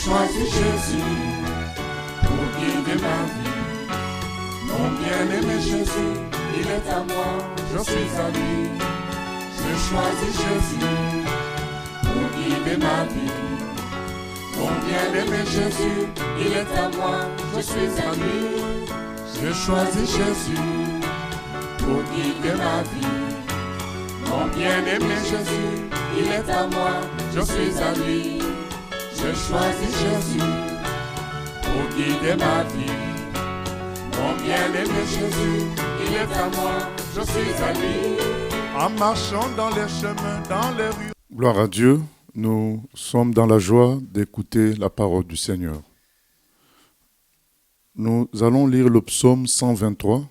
choisi Jésus pour guider ma vie. Mon bien-aimé Jésus, il est à moi, je suis à lui. J'ai choisi Jésus pour guider ma vie. Mon bien-aimé Jésus, il est à moi, je suis à lui. J'ai choisi Jésus pour guider ma vie. Mon bien-aimé Jésus, il est à moi, je suis à lui. J'ai choisi Jésus pour guider ma vie. Mon bien-aimé Jésus, il est à moi, je suis à lui. En marchant dans les chemins, dans les rues. Gloire à Dieu, nous sommes dans la joie d'écouter la parole du Seigneur. Nous allons lire le psaume 123.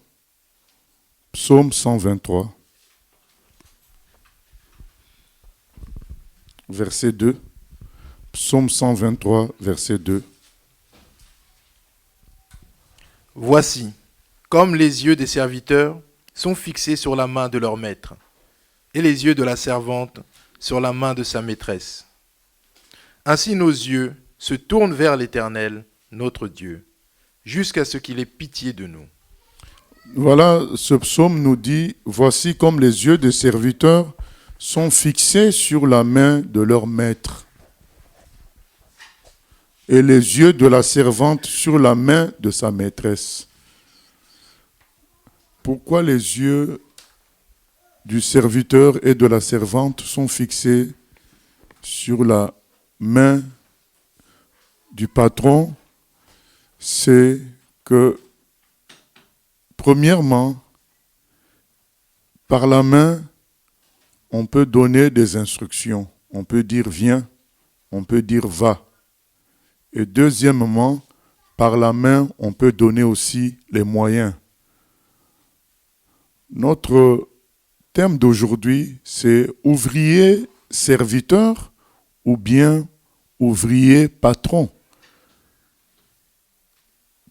Psaume 123. Verset 2. Psaume 123, verset 2. Voici, comme les yeux des serviteurs sont fixés sur la main de leur maître, et les yeux de la servante sur la main de sa maîtresse. Ainsi nos yeux se tournent vers l'Éternel, notre Dieu, jusqu'à ce qu'il ait pitié de nous. Voilà, ce psaume nous dit, voici comme les yeux des serviteurs sont fixés sur la main de leur maître, et les yeux de la servante sur la main de sa maîtresse. Pourquoi les yeux du serviteur et de la servante sont fixés sur la main du patron? C'est que, premièrement, par la main, on peut donner des instructions. On peut dire viens, on peut dire va. Et deuxièmement, par la main, on peut donner aussi les moyens. Notre thème d'aujourd'hui, c'est ouvrier serviteur ou bien ouvrier patron.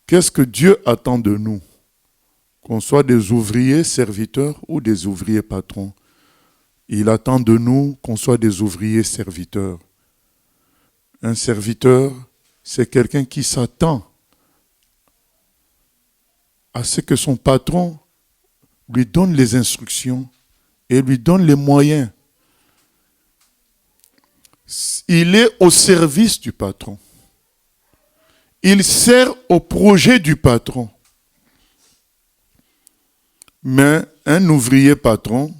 Qu'est-ce que Dieu attend de nous? Qu'on soit des ouvriers serviteurs ou des ouvriers patrons. Il attend de nous qu'on soit des ouvriers serviteurs. Un serviteur, c'est quelqu'un qui s'attend à ce que son patron lui donne les instructions et lui donne les moyens. Il est au service du patron. Il sert au projet du patron. Mais un ouvrier patron,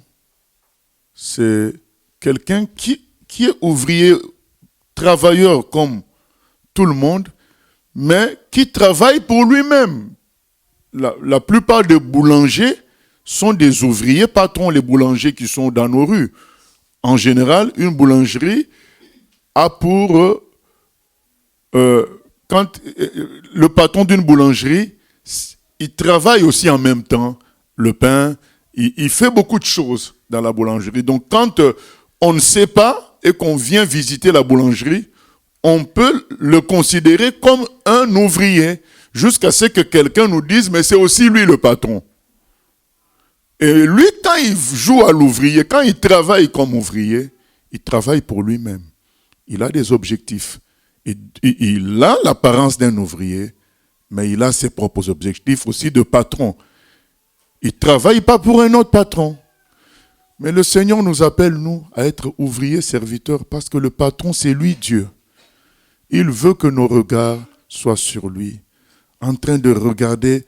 c'est quelqu'un qui est ouvrier, travailleur comme tout le monde, mais qui travaille pour lui-même. La plupart des boulangers sont des ouvriers patrons, les boulangers qui sont dans nos rues. En général, une boulangerie a pour... quand le patron d'une boulangerie, il travaille aussi en même temps le pain, il fait beaucoup de choses dans la boulangerie. Donc quand on ne sait pas et qu'on vient visiter la boulangerie, on peut le considérer comme un ouvrier jusqu'à ce que quelqu'un nous dise mais c'est aussi lui le patron. Et lui, quand il joue à l'ouvrier, quand il travaille comme ouvrier, il travaille pour lui-même. Il a des objectifs. Il a l'apparence d'un ouvrier, mais il a ses propres objectifs aussi de patron. Il ne travaille pas pour un autre patron. Mais le Seigneur nous appelle, nous, à être ouvriers serviteurs parce que le patron, c'est lui, Dieu. Il veut que nos regards soient sur lui, en train de regarder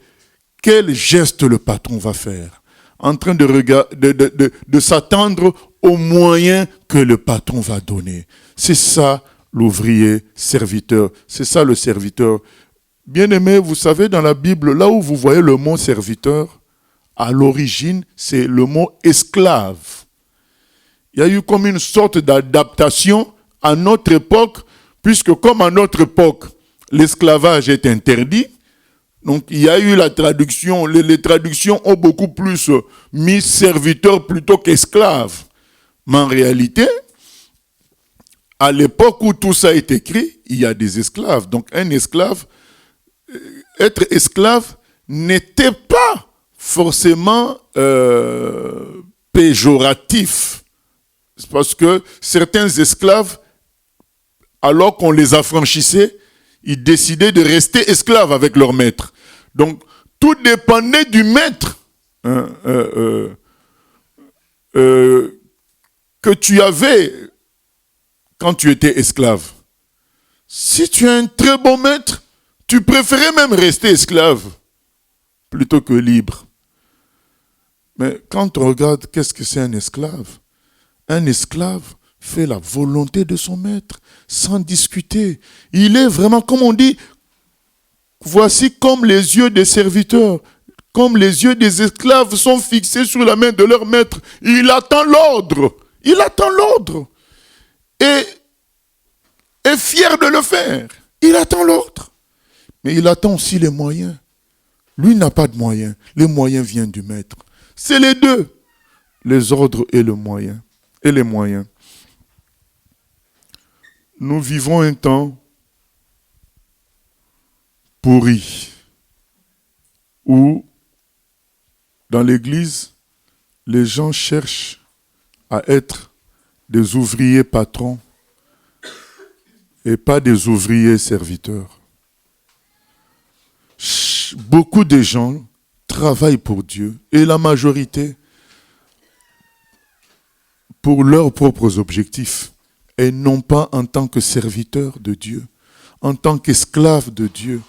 quel geste le patron va faire, en train de s'attendre aux moyens que le patron va donner. C'est ça l'ouvrier serviteur, c'est ça le serviteur. Bien-aimés, vous savez, dans la Bible, là où vous voyez le mot serviteur, à l'origine, c'est le mot esclave. Il y a eu comme une sorte d'adaptation à notre époque, puisque comme à notre époque, l'esclavage est interdit, donc il y a eu la traduction, les traductions ont beaucoup plus mis serviteur plutôt qu'esclave. Mais en réalité, à l'époque où tout ça est écrit, il y a des esclaves. Donc un esclave, être esclave n'était pas forcément péjoratif. C'est parce que certains esclaves, alors qu'on les affranchissait, ils décidaient de rester esclaves avec leur maître. Donc, tout dépendait du maître que tu avais quand tu étais esclave. Si tu as un très bon maître, tu préférais même rester esclave plutôt que libre. Mais quand on regarde qu'est-ce que c'est un esclave fait la volonté de son maître sans discuter. Il est vraiment, comme on dit, voici comme les yeux des serviteurs, comme les yeux des esclaves sont fixés sur la main de leur maître. Il attend l'ordre. Il attend l'ordre. Et est fier de le faire. Il attend l'ordre. Mais il attend aussi les moyens. Lui n'a pas de moyens. Les moyens viennent du maître. C'est les deux. Les ordres et le moyen. Et les moyens. Nous vivons un temps pourri où dans l'église, les gens cherchent à être des ouvriers patrons et pas des ouvriers serviteurs. Beaucoup de gens travaillent pour Dieu et la majorité pour leurs propres objectifs et non pas en tant que serviteurs de Dieu, en tant qu'esclaves de Dieu.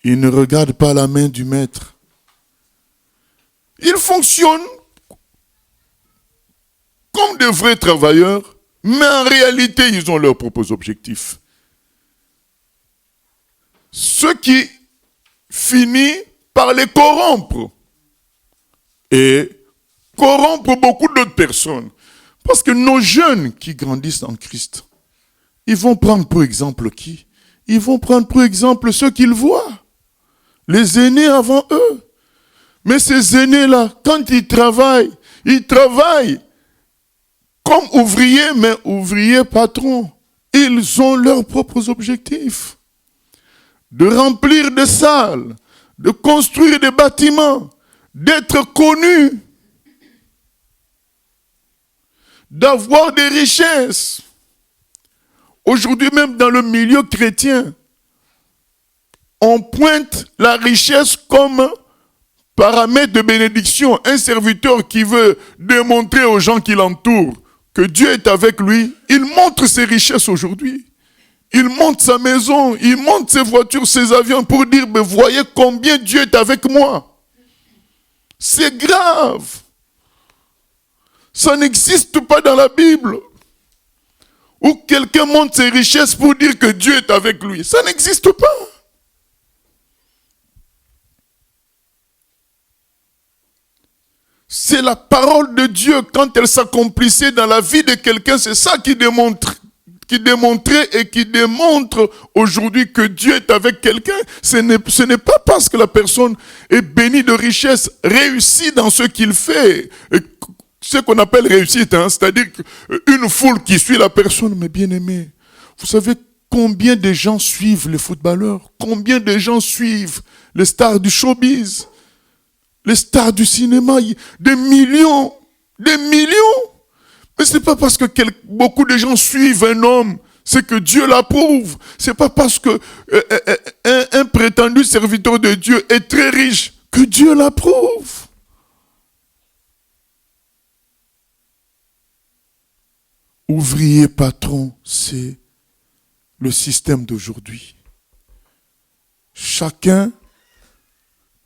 Ils ne regardent pas la main du maître. Ils fonctionnent comme de vrais travailleurs, mais en réalité, ils ont leurs propres objectifs. Ce qui finit par les corrompre et corrompre beaucoup d'autres personnes. Parce que nos jeunes qui grandissent en Christ, ils vont prendre pour exemple qui? Ils vont prendre pour exemple ceux qu'ils voient. Les aînés avant eux. Mais ces aînés-là, quand ils travaillent comme ouvriers, mais ouvriers patrons. Ils ont leurs propres objectifs. De remplir des salles, de construire des bâtiments, d'être connus, d'avoir des richesses. Aujourd'hui, même dans le milieu chrétien, on pointe la richesse comme paramètre de bénédiction. Un serviteur qui veut démontrer aux gens qui l'entourent que Dieu est avec lui, il montre ses richesses aujourd'hui. Il monte sa maison, il monte ses voitures, ses avions pour dire, mais voyez combien Dieu est avec moi. C'est grave. Ça n'existe pas dans la Bible. Où quelqu'un monte ses richesses pour dire que Dieu est avec lui. Ça n'existe pas. C'est la parole de Dieu, quand elle s'accomplissait dans la vie de quelqu'un, c'est ça qui démontrait et qui démontre aujourd'hui que Dieu est avec quelqu'un. Ce n'est pas parce que la personne est bénie de richesse, réussit dans ce qu'il fait, ce qu'on appelle réussite, c'est-à-dire une foule qui suit la personne. Mais bien aimé, vous savez combien de gens suivent les footballeurs, combien de gens suivent les stars du showbiz, les stars du cinéma, des millions. Mais c'est pas parce que beaucoup de gens suivent un homme, c'est que Dieu l'approuve. C'est pas parce que un prétendu serviteur de Dieu est très riche que Dieu l'approuve. Ouvrier patron, c'est le système d'aujourd'hui. Chacun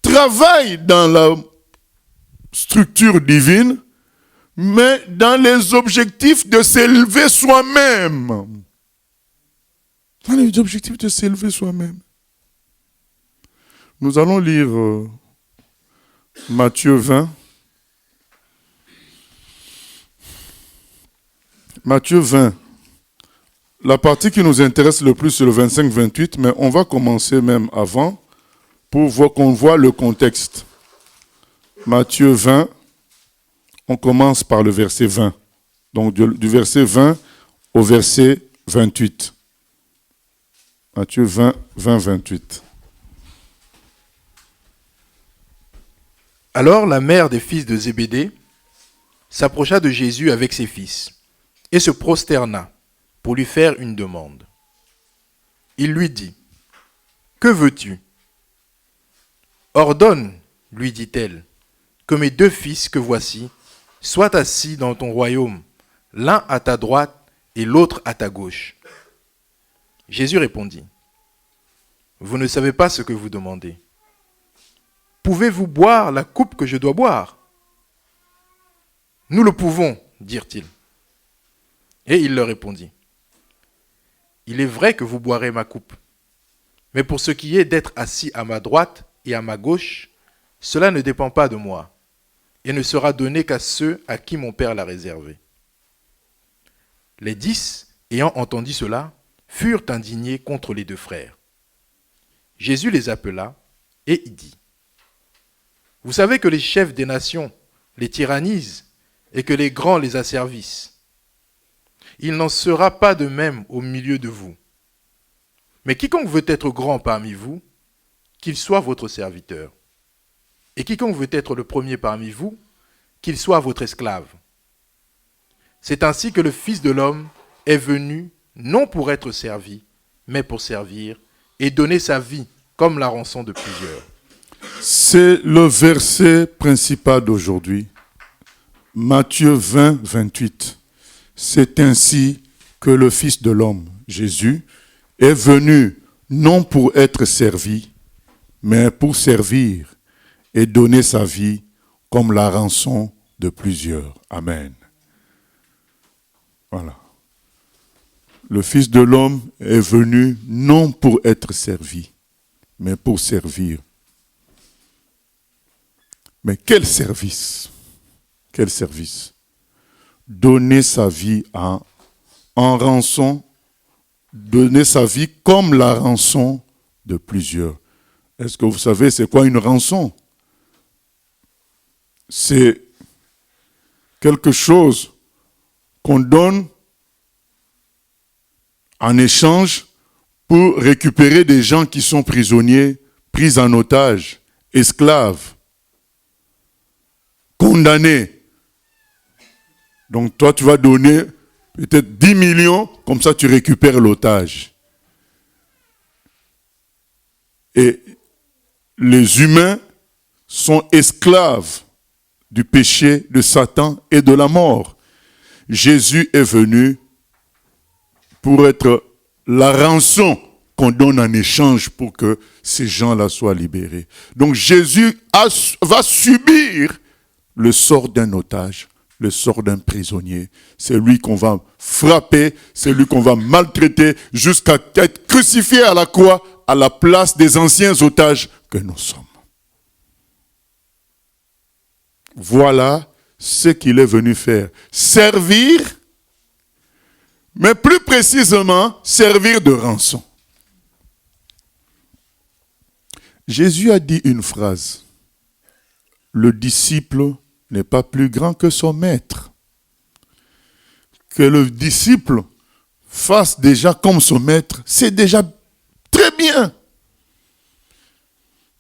travaille dans la structure divine, mais dans les objectifs de s'élever soi-même. Dans les objectifs de s'élever soi-même. Nous allons lire Matthieu 20. Matthieu 20. La partie qui nous intéresse le plus, c'est le 25-28, mais on va commencer même avant pour voir qu'on voit le contexte. Matthieu 20, on commence par le verset 20. Donc du verset 20 au verset 28. Matthieu 20, 28. Alors la mère des fils de Zébédée s'approcha de Jésus avec ses fils et se prosterna pour lui faire une demande. Il lui dit, « Que veux-tu » ? Ordonne, lui dit-elle, que mes 2 fils que voici soient assis dans ton royaume, l'un à ta droite et l'autre à ta gauche. Jésus répondit, « Vous ne savez pas ce que vous demandez. Pouvez-vous boire la coupe que je dois boire ? » « Nous le pouvons, dirent-ils. Et il leur répondit, « Il est vrai que vous boirez ma coupe, mais pour ce qui est d'être assis à ma droite et à ma gauche, cela ne dépend pas de moi, et ne sera donné qu'à ceux à qui mon Père l'a réservé. » Les 10, ayant entendu cela, furent indignés contre les 2 frères. Jésus les appela et il dit, « Vous savez que les chefs des nations les tyrannisent et que les grands les asservissent. Il n'en sera pas de même au milieu de vous. Mais quiconque veut être grand parmi vous, qu'il soit votre serviteur. Et quiconque veut être le premier parmi vous, qu'il soit votre esclave. C'est ainsi que le Fils de l'homme est venu, non pour être servi, mais pour servir et donner sa vie comme la rançon de plusieurs. » C'est le verset principal d'aujourd'hui. Matthieu 20, 28. C'est ainsi que le Fils de l'homme, Jésus, est venu non pour être servi, mais pour servir et donner sa vie comme la rançon de plusieurs. Amen. Voilà. Le Fils de l'homme est venu non pour être servi, mais pour servir. Mais quel service? Quel service? Donner sa vie en rançon, donner sa vie comme la rançon de plusieurs. Est-ce que vous savez c'est quoi une rançon? C'est quelque chose qu'on donne en échange pour récupérer des gens qui sont prisonniers, pris en otage, esclaves, condamnés. Donc toi, tu vas donner peut-être 10 millions, comme ça tu récupères l'otage. Et les humains sont esclaves du péché, de Satan et de la mort. Jésus est venu pour être la rançon qu'on donne en échange pour que ces gens-là soient libérés. Donc Jésus va subir le sort d'un otage, le sort d'un prisonnier. C'est lui qu'on va frapper, c'est lui qu'on va maltraiter jusqu'à être crucifié à la croix à la place des anciens otages que nous sommes. Voilà ce qu'il est venu faire. Servir, mais plus précisément, servir de rançon. Jésus a dit une phrase. Le disciple n'est pas plus grand que son maître. Que le disciple fasse déjà comme son maître, c'est déjà très bien.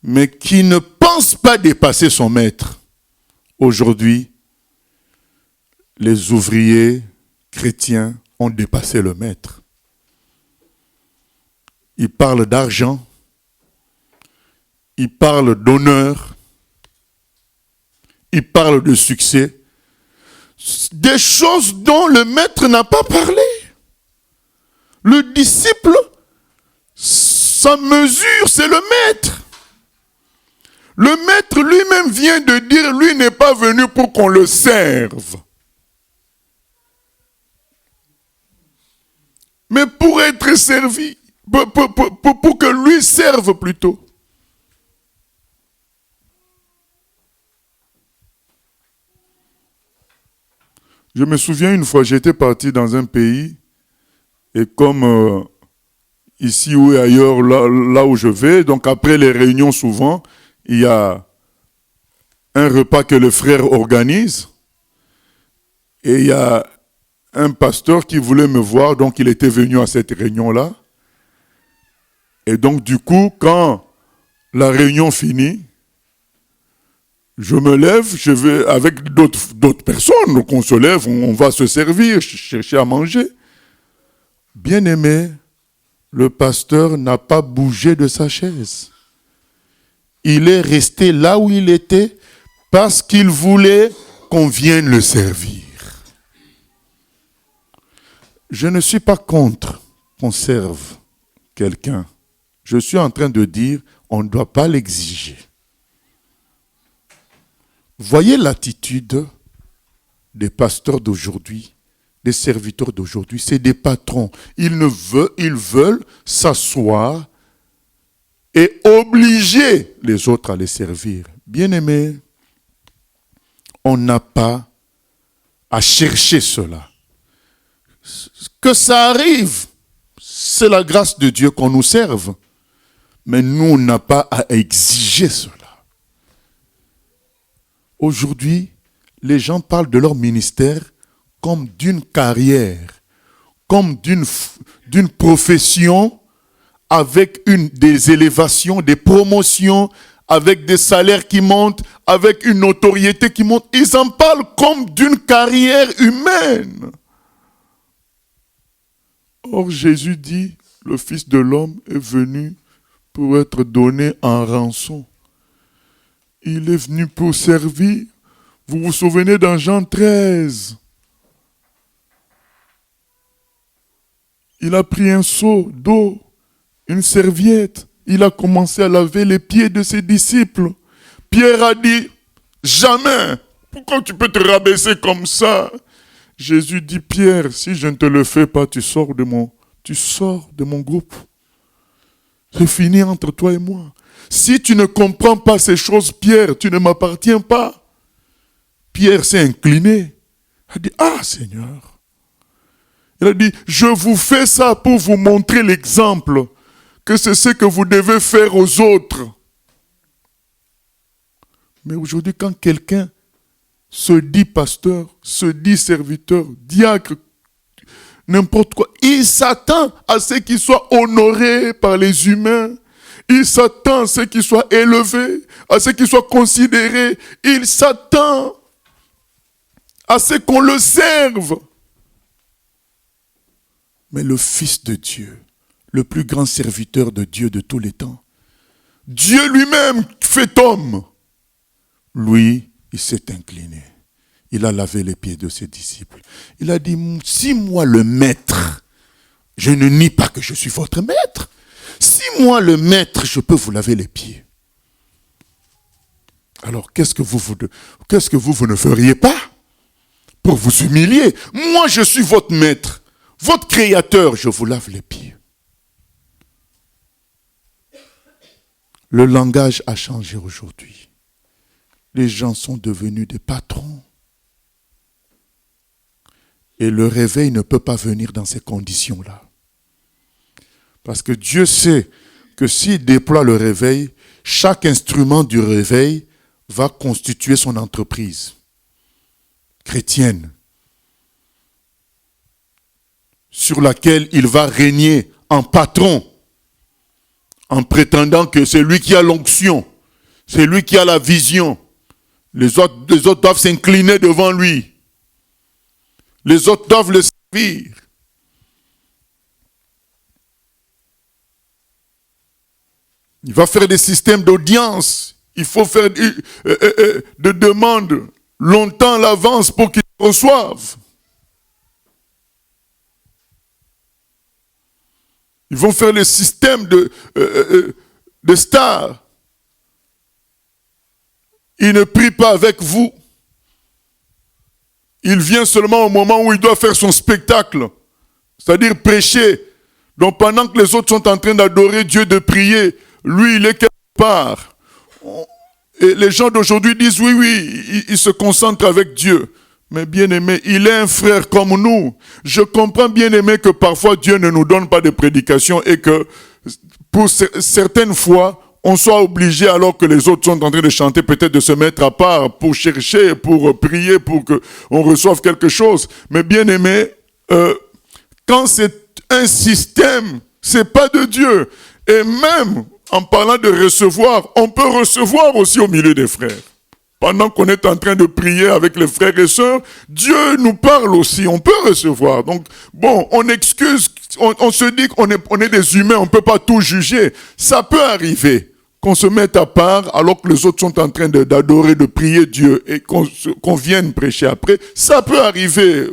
Mais qui ne pense pas dépasser son maître. Aujourd'hui, les ouvriers chrétiens ont dépassé le maître. Ils parlent d'argent, ils parlent d'honneur, ils parlent de succès, des choses dont le maître n'a pas parlé. Le disciple, sa mesure, c'est le maître. Le maître lui-même vient de dire, lui n'est pas venu pour qu'on le serve, mais pour être servi, pour que lui serve plutôt. Je me souviens une fois, j'étais parti dans un pays, et comme ici ou ailleurs, là où je vais, donc après les réunions souvent, il y a un repas que le frère organise, et il y a un pasteur qui voulait me voir, donc il était venu à cette réunion-là. Et donc du coup, quand la réunion finit, je me lève, je vais avec d'autres personnes, donc on se lève, on va se servir, chercher à manger. Bien-aimé, le pasteur n'a pas bougé de sa chaise. Il est resté là où il était parce qu'il voulait qu'on vienne le servir. Je ne suis pas contre qu'on serve quelqu'un. Je suis en train de dire, on ne doit pas l'exiger. Voyez l'attitude des pasteurs d'aujourd'hui, des serviteurs d'aujourd'hui, c'est des patrons. Ils veulent s'asseoir et obliger les autres à les servir. Bien-aimés, on n'a pas à chercher cela. Que ça arrive, c'est la grâce de Dieu qu'on nous serve. Mais nous, on n'a pas à exiger cela. Aujourd'hui, les gens parlent de leur ministère comme d'une carrière, comme d'une profession avec des élévations, des promotions, avec des salaires qui montent, avec une notoriété qui monte. Ils en parlent comme d'une carrière humaine. Or, Jésus dit, le Fils de l'homme est venu pour être donné en rançon. Il est venu pour servir. Vous vous souvenez dans Jean 13. Il a pris un seau d'eau, une serviette. Il a commencé à laver les pieds de ses disciples. Pierre a dit, jamais. Pourquoi tu peux te rabaisser comme ça? Jésus dit, Pierre, si je ne te le fais pas, tu sors de mon groupe. C'est fini entre toi et moi. Si tu ne comprends pas ces choses, Pierre, tu ne m'appartiens pas. Pierre s'est incliné. Il a dit, ah Seigneur. Il a dit, je vous fais ça pour vous montrer l'exemple que c'est ce que vous devez faire aux autres. Mais aujourd'hui, quand quelqu'un se dit pasteur, se dit serviteur, diacre, n'importe quoi, il s'attend à ce qu'il soit honoré par les humains. Il s'attend à ce qu'il soit élevé, à ce qu'il soit considéré. Il s'attend à ce qu'on le serve. Mais le Fils de Dieu, le plus grand serviteur de Dieu de tous les temps, Dieu lui-même fait homme, lui, il s'est incliné. Il a lavé les pieds de ses disciples. Il a dit, si moi le maître, je ne nie pas que je suis votre maître. Si moi le maître, je peux vous laver les pieds. Alors qu'est-ce que vous ne feriez pas pour vous humilier? Moi je suis votre maître, votre créateur, je vous lave les pieds. Le langage a changé aujourd'hui. Les gens sont devenus des patrons. Et le réveil ne peut pas venir dans ces conditions-là. Parce que Dieu sait que s'il déploie le réveil, chaque instrument du réveil va constituer son entreprise chrétienne, sur laquelle il va régner en patron, en prétendant que c'est lui qui a l'onction, c'est lui qui a la vision. Les autres doivent s'incliner devant lui. Les autres doivent le servir. Il va faire des systèmes d'audience. Il faut faire de demandes longtemps à l'avance pour qu'ils reçoivent. Ils vont faire les systèmes de stars. Il ne prie pas avec vous. Il vient seulement au moment où il doit faire son spectacle, c'est-à-dire prêcher. Donc pendant que les autres sont en train d'adorer Dieu, de prier, lui il est quelque part. Et les gens d'aujourd'hui disent oui, il se concentre avec Dieu. Mais bien aimé, il est un frère comme nous. Je comprends bien aimé que parfois Dieu ne nous donne pas de prédication et que pour certaines fois, on soit obligé, alors que les autres sont en train de chanter, peut-être de se mettre à part pour chercher, pour prier, pour qu'on reçoive quelque chose. Mais bien aimé, quand c'est un système, c'est pas de Dieu. Et même en parlant de recevoir, on peut recevoir aussi au milieu des frères. Pendant qu'on est en train de prier avec les frères et sœurs, Dieu nous parle aussi, on peut recevoir. Donc, bon, on excuse On se dit qu'on est des humains, on ne peut pas tout juger. Ça peut arriver qu'on se mette à part alors que les autres sont en train d'adorer, de prier Dieu et qu'on vienne prêcher après. Ça peut arriver.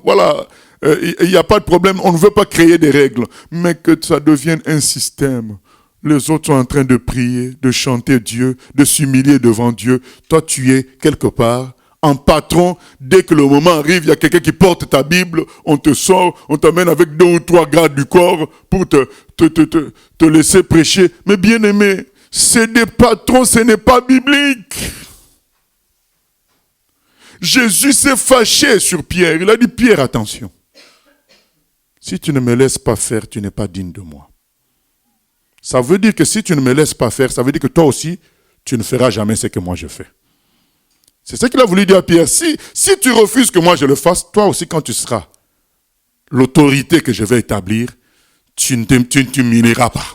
Voilà. Il n'y a pas de problème. On ne veut pas créer des règles. Mais que ça devienne un système. Les autres sont en train de prier, de chanter Dieu, de s'humilier devant Dieu. Toi, tu es quelque part en patron. Dès que le moment arrive, il y a quelqu'un qui porte ta Bible, on te sort, on t'amène avec 2 ou 3 gardes du corps pour te laisser prêcher. Mais bien aimé, c'est des patrons, ce n'est pas biblique. Jésus s'est fâché sur Pierre. Il a dit, Pierre, attention. Si tu ne me laisses pas faire, tu n'es pas digne de moi. Ça veut dire que si tu ne me laisses pas faire, ça veut dire que toi aussi, tu ne feras jamais ce que moi je fais. C'est ça qu'il a voulu dire à Pierre. Si tu refuses que moi je le fasse, toi aussi quand tu seras l'autorité que je vais établir, tu ne t'humilieras pas.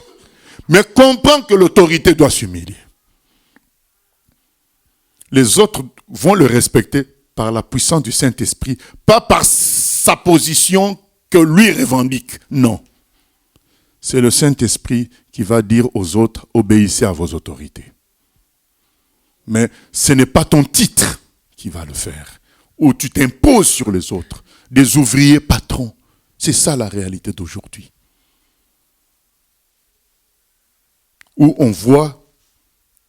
Mais comprends que l'autorité doit s'humilier. Les autres vont le respecter par la puissance du Saint-Esprit, pas par sa position que lui revendique. Non. C'est le Saint-Esprit qui va dire aux autres, obéissez à vos autorités. Mais ce n'est pas ton titre qui va le faire. Ou tu t'imposes sur les autres. Des ouvriers patrons. C'est ça la réalité d'aujourd'hui. Où on voit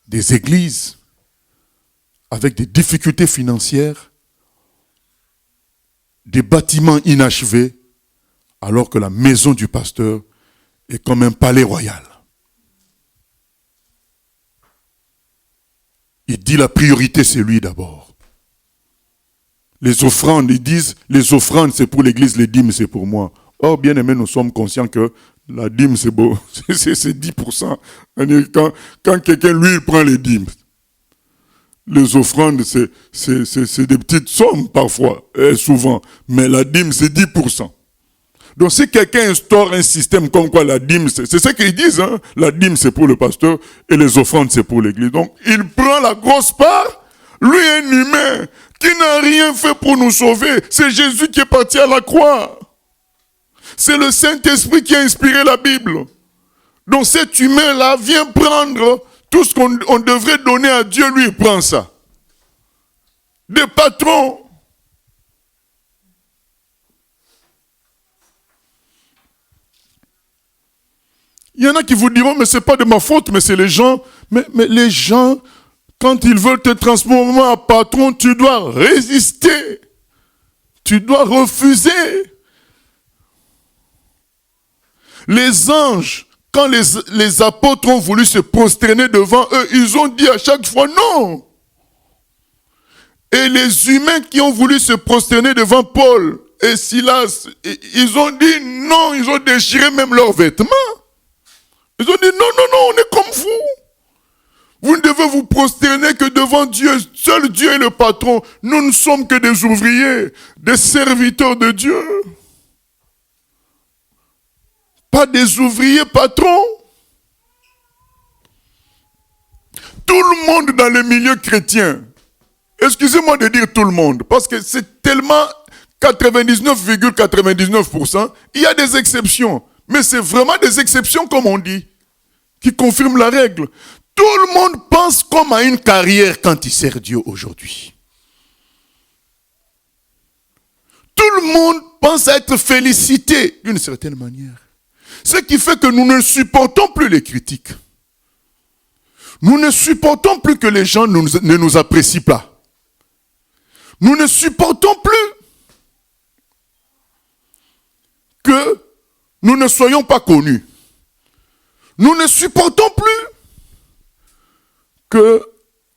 des églises avec des difficultés financières, des bâtiments inachevés, alors que la maison du pasteur est comme un palais royal. Il dit la priorité, c'est lui d'abord. Les offrandes, ils disent, les offrandes c'est pour l'église, les dîmes c'est pour moi. Or, bien aimé, nous sommes conscients que la dîme c'est beau, c'est 10%. Quand quelqu'un, lui, il prend les dîmes. Les offrandes, c'est des petites sommes parfois, et souvent. Mais la dîme, c'est 10%. Donc si quelqu'un instaure un système comme quoi la dîme, c'est ce qu'ils disent, hein? La dîme c'est pour le pasteur et les offrandes c'est pour l'église. Donc il prend la grosse part, lui un humain qui n'a rien fait pour nous sauver. C'est Jésus qui est parti à la croix. C'est le Saint-Esprit qui a inspiré la Bible. Donc cet humain-là vient prendre tout ce qu'on devrait donner à Dieu, lui il prend ça. Des patrons. Il y en a qui vous diront, mais ce n'est pas de ma faute, mais c'est les gens. Mais les gens, quand ils veulent te transformer en patron, tu dois résister. Tu dois refuser. Les anges, quand les apôtres ont voulu se prosterner devant eux, ils ont dit à chaque fois non. Et les humains qui ont voulu se prosterner devant Paul et Silas, ils ont dit non, ils ont déchiré même leurs vêtements. Ils ont dit non, on est comme vous. Vous ne devez vous prosterner que devant Dieu. Seul Dieu est le patron. Nous ne sommes que des ouvriers, des serviteurs de Dieu. Pas des ouvriers patrons. Tout le monde dans le milieu chrétien, excusez-moi de dire tout le monde, parce que c'est tellement 99,99%, il y a des exceptions. Mais c'est vraiment des exceptions, comme on dit, qui confirment la règle. Tout le monde pense comme à une carrière quand il sert Dieu aujourd'hui. Tout le monde pense à être félicité d'une certaine manière. Ce qui fait que nous ne supportons plus les critiques. Nous ne supportons plus que les gens ne nous apprécient pas. Nous ne supportons plus que nous ne soyons pas connus. Nous ne supportons plus que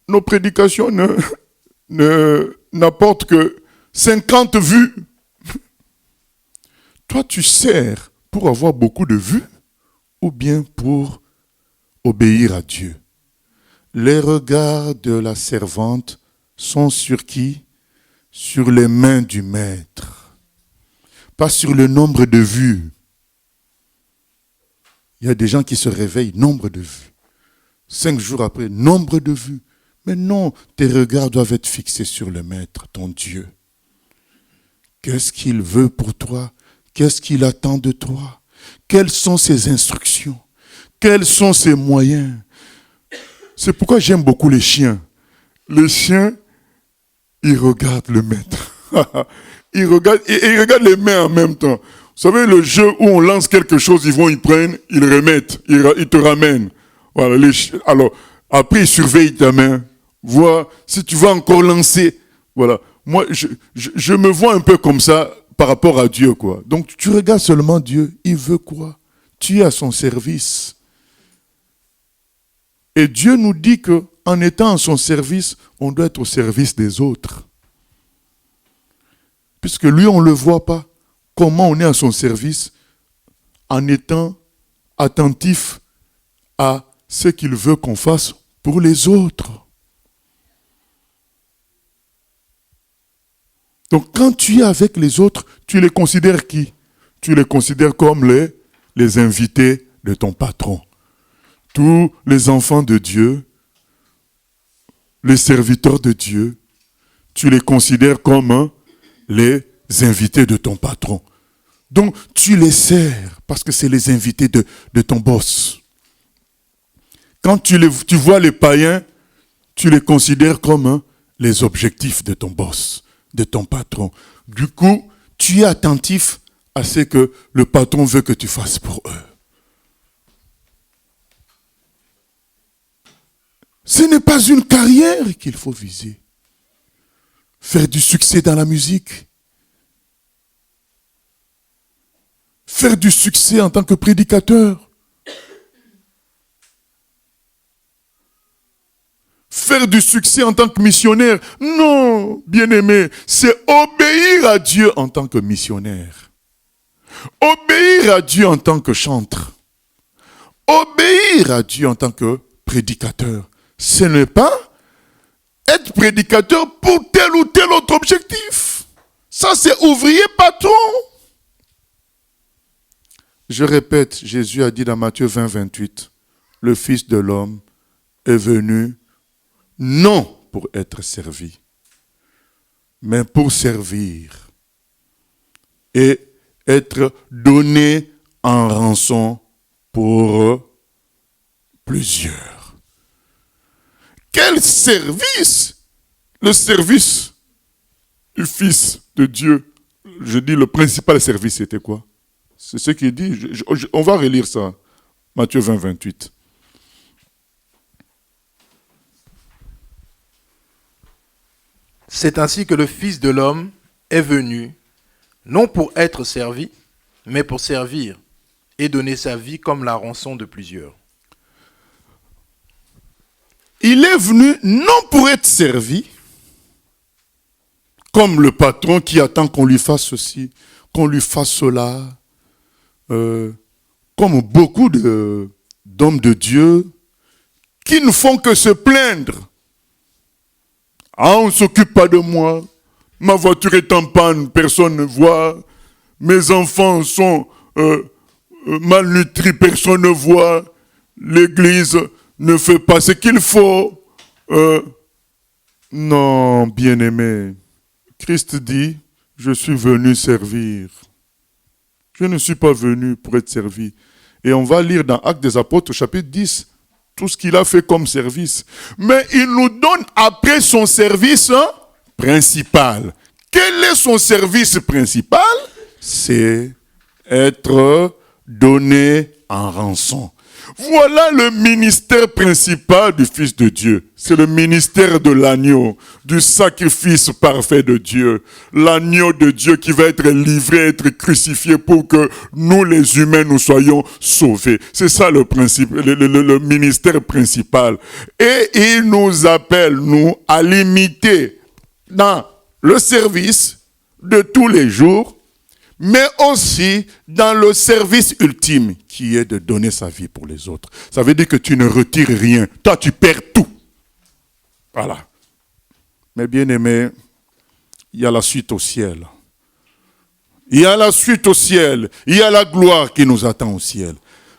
nos prédications n'apportent que 50 vues. Toi, tu sers pour avoir beaucoup de vues ou bien pour obéir à Dieu? Les regards de la servante sont sur qui? Sur les mains du maître. Pas sur le nombre de vues. Il y a des gens qui se réveillent, nombre de vues. 5 jours après, nombre de vues. Mais non, tes regards doivent être fixés sur le Maître, ton Dieu. Qu'est-ce qu'il veut pour toi? Qu'est-ce qu'il attend de toi? Quelles sont ses instructions? Quels sont ses moyens? C'est pourquoi j'aime beaucoup les chiens. Les chiens, ils regardent le maître. Ils regardent les mains en même temps. Vous savez, le jeu où on lance quelque chose, ils prennent, ils remettent, ils te ramènent. Voilà, alors, après, ils surveillent ta main. Vois si tu vas encore lancer. Voilà. Moi, je me vois un peu comme ça par rapport à Dieu, quoi. Donc, tu regardes seulement Dieu. Il veut quoi? Tu es à son service. Et Dieu nous dit qu'en étant à son service, on doit être au service des autres. Puisque lui, on ne le voit pas. Comment on est à son service en étant attentif à ce qu'il veut qu'on fasse pour les autres. Donc quand tu es avec les autres, tu les considères qui? Tu les considères comme les invités de ton patron. Tous les enfants de Dieu, les serviteurs de Dieu, tu les considères comme les invités de ton patron. Donc tu les sers parce que c'est les invités de ton boss. Quand tu vois les païens, tu les considères comme les objectifs de ton boss, de ton patron. Du coup, tu es attentif à ce que le patron veut que tu fasses pour eux. Ce n'est pas une carrière qu'il faut viser. Faire du succès dans la musique. Faire du succès en tant que prédicateur. Faire du succès en tant que missionnaire. Non, bien-aimé, c'est obéir à Dieu en tant que missionnaire. Obéir à Dieu en tant que chanteur. Obéir à Dieu en tant que prédicateur. Ce n'est pas être prédicateur pour tel ou tel autre objectif. Ça, c'est ouvrier patron. Je répète, Jésus a dit dans Matthieu 20, 28, le Fils de l'homme est venu non pour être servi, mais pour servir et être donné en rançon pour plusieurs. Quel service! Le service du Fils de Dieu. Je dis le principal service, c'était quoi? C'est ce qu'il dit. On va relire ça. Matthieu 20, 28. C'est ainsi que le Fils de l'homme est venu, non pour être servi, mais pour servir et donner sa vie comme la rançon de plusieurs. Il est venu non pour être servi, comme le patron qui attend qu'on lui fasse ceci, qu'on lui fasse cela, comme beaucoup d'hommes de Dieu qui ne font que se plaindre. Ah, on ne s'occupe pas de moi, ma voiture est en panne, personne ne voit, mes enfants sont malnutris, personne ne voit, l'église ne fait pas ce qu'il faut. Non, bien-aimé, Christ dit, je suis venu servir. Je ne suis pas venu pour être servi. Et on va lire dans Actes des Apôtres, chapitre 10, tout ce qu'il a fait comme service. Mais il nous donne après son service principal. Quel est son service principal? C'est être donné en rançon. Voilà le ministère principal du Fils de Dieu. C'est le ministère de l'agneau, du sacrifice parfait de Dieu. L'agneau de Dieu qui va être livré, être crucifié pour que nous les humains, nous soyons sauvés. C'est ça le principe, le ministère principal. Et il nous appelle, nous, à l'imiter dans le service de tous les jours, mais aussi dans le service ultime qui est de donner sa vie pour les autres. Ça veut dire que tu ne retires rien. Toi, tu perds tout. Voilà. Mais bien aimé, il y a la suite au ciel. Il y a la suite au ciel. Il y a la gloire qui nous attend au ciel.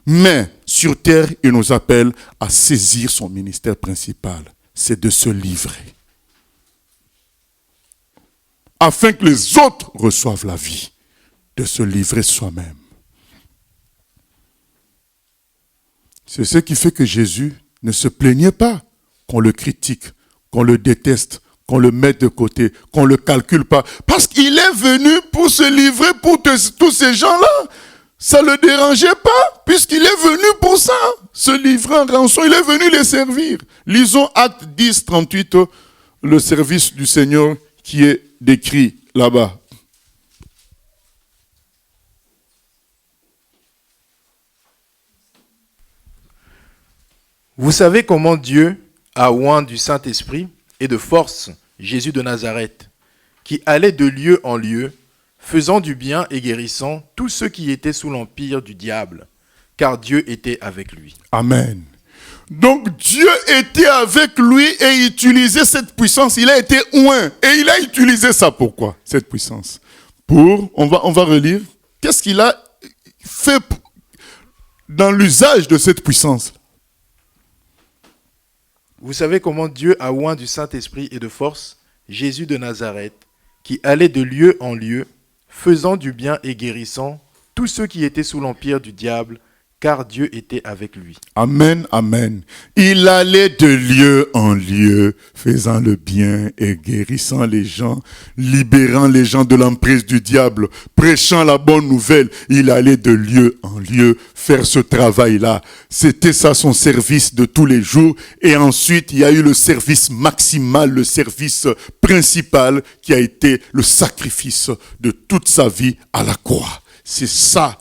Mais sur terre, il nous appelle à saisir son ministère principal. C'est de se livrer. Afin que les autres reçoivent la vie. de se livrer soi-même. C'est ce qui fait que Jésus ne se plaignait pas qu'on le critique, qu'on le déteste, qu'on le mette de côté, qu'on ne le calcule pas. Parce qu'il est venu pour se livrer pour tous ces gens-là. Ça ne le dérangeait pas, puisqu'il est venu pour ça, se livrer en rançon. Il est venu les servir. Lisons Actes 10, 38, le service du Seigneur qui est décrit là-bas. Vous savez comment Dieu a oint du Saint-Esprit et de force Jésus de Nazareth, qui allait de lieu en lieu, faisant du bien et guérissant tous ceux qui étaient sous l'empire du diable, car Dieu était avec lui. Amen. Donc Dieu était avec lui et utilisait cette puissance. Il a été oint et il a utilisé ça. Pourquoi cette puissance? On va relire. Qu'est-ce qu'il a fait dans l'usage de cette puissance? Vous savez comment Dieu a oint du Saint-Esprit et de force Jésus de Nazareth, qui allait de lieu en lieu, faisant du bien et guérissant tous ceux qui étaient sous l'empire du diable, car Dieu était avec lui. Amen, amen. Il allait de lieu en lieu, faisant le bien et guérissant les gens, libérant les gens de l'emprise du diable, prêchant la bonne nouvelle. Il allait de lieu en lieu faire ce travail-là. C'était ça son service de tous les jours. Et ensuite, il y a eu le service maximal, le service principal qui a été le sacrifice de toute sa vie à la croix. C'est ça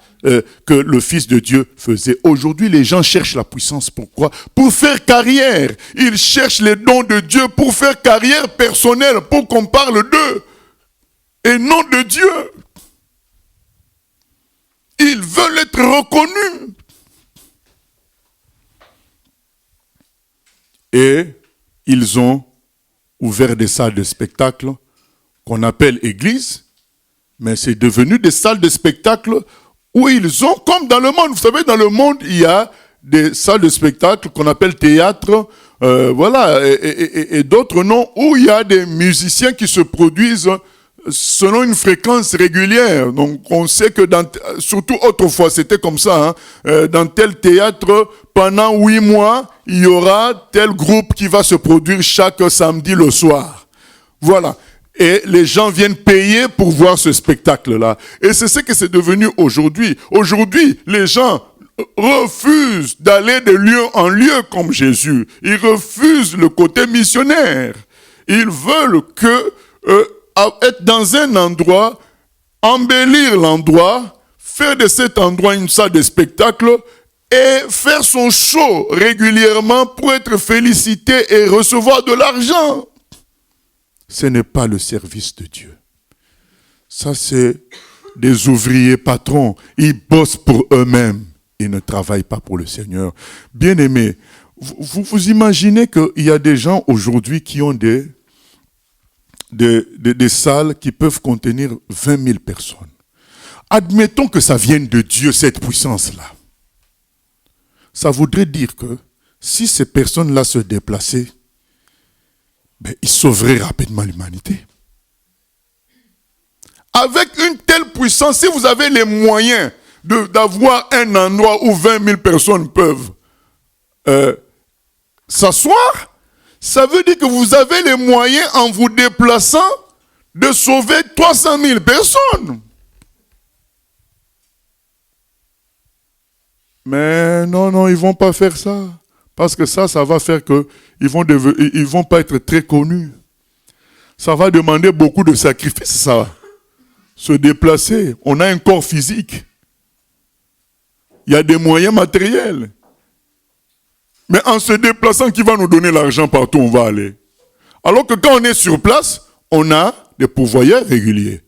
que le Fils de Dieu faisait. Aujourd'hui, les gens cherchent la puissance. Pourquoi? Pour faire carrière. Ils cherchent les dons de Dieu pour faire carrière personnelle, pour qu'on parle d'eux et non de Dieu. Ils veulent être reconnus. Et ils ont ouvert des salles de spectacle qu'on appelle églises, mais c'est devenu des salles de spectacle où ils ont, comme dans le monde, vous savez, dans le monde, il y a des salles de spectacle qu'on appelle théâtre, et d'autres noms, où il y a des musiciens qui se produisent selon une fréquence régulière. Donc, on sait que, surtout autrefois, c'était comme ça, dans tel théâtre, pendant 8 mois, il y aura tel groupe qui va se produire chaque samedi le soir. Voilà. Et les gens viennent payer pour voir ce spectacle-là. Et c'est ce que c'est devenu aujourd'hui. Aujourd'hui, les gens refusent d'aller de lieu en lieu comme Jésus. Ils refusent le côté missionnaire. Ils veulent être dans un endroit, embellir l'endroit, faire de cet endroit une salle de spectacle et faire son show régulièrement pour être félicité et recevoir de l'argent. Ce n'est pas le service de Dieu. Ça, c'est des ouvriers patrons. Ils bossent pour eux-mêmes. Ils ne travaillent pas pour le Seigneur. Bien-aimés, vous imaginez qu'il y a des gens aujourd'hui qui ont des salles qui peuvent contenir 20 000 personnes. Admettons que ça vienne de Dieu, cette puissance-là. Ça voudrait dire que si ces personnes-là se déplaçaient, ils sauveraient rapidement l'humanité. Avec une telle puissance, si vous avez les moyens d'avoir un endroit où 20 000 personnes peuvent s'asseoir, ça veut dire que vous avez les moyens, en vous déplaçant, de sauver 300 000 personnes. Mais non, ils ne vont pas faire ça. Parce que ça va faire qu'ils ne vont pas être très connus. Ça va demander beaucoup de sacrifices, ça. Se déplacer. On a un corps physique. Il y a des moyens matériels. Mais en se déplaçant, qui va nous donner l'argent partout où on va aller? Alors que quand on est sur place, on a des pourvoyeurs réguliers.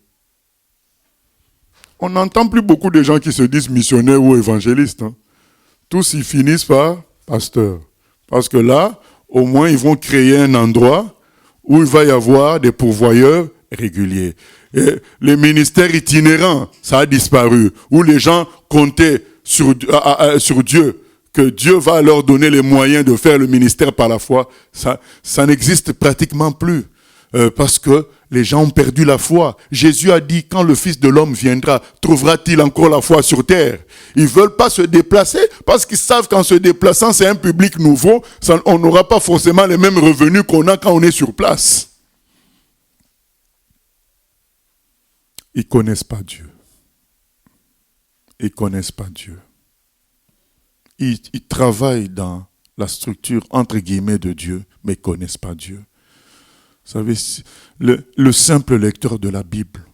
On n'entend plus beaucoup de gens qui se disent missionnaires ou évangélistes. Tous, ils finissent par pasteur. Parce que là, au moins, ils vont créer un endroit où il va y avoir des pourvoyeurs réguliers. Et les ministères itinérants, ça a disparu. Où les gens comptaient sur Dieu, que Dieu va leur donner les moyens de faire le ministère par la foi. Ça n'existe pratiquement plus. parce que les gens ont perdu la foi. Jésus a dit, quand le Fils de l'homme viendra, trouvera-t-il encore la foi sur terre? Ils ne veulent pas se déplacer parce qu'ils savent qu'en se déplaçant, c'est un public nouveau. On n'aura pas forcément les mêmes revenus qu'on a quand on est sur place. Ils ne connaissent pas Dieu. Ils ne connaissent pas Dieu. Ils travaillent dans la structure entre guillemets de Dieu, mais ils ne connaissent pas Dieu. Vous savez, le simple lecteur de la Bible,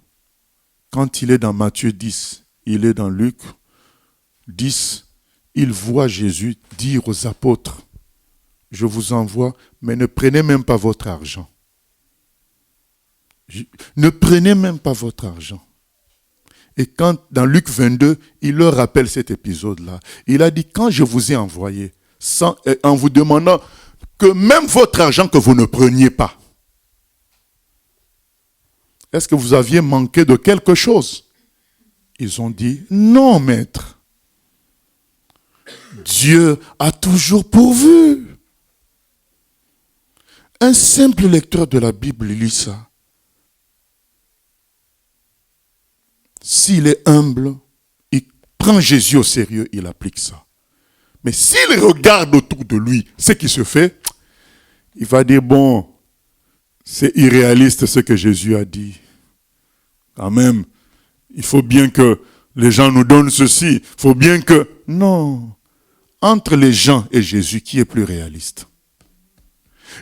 quand il est dans Matthieu 10, il est dans Luc 10, il voit Jésus dire aux apôtres, je vous envoie, mais ne prenez même pas votre argent. Ne prenez même pas votre argent. Et quand, dans Luc 22, il leur rappelle cet épisode-là, il a dit, quand je vous ai envoyé, en vous demandant que même votre argent que vous ne preniez pas, est-ce que vous aviez manqué de quelque chose? Ils ont dit, non, maître. Dieu a toujours pourvu. Un simple lecteur de la Bible lit ça. S'il est humble, il prend Jésus au sérieux, il applique ça. Mais s'il regarde autour de lui ce qui se fait, il va dire, bon, c'est irréaliste ce que Jésus a dit. Quand même, il faut bien que les gens nous donnent ceci. Il faut bien que... Non. Entre les gens et Jésus, qui est plus réaliste?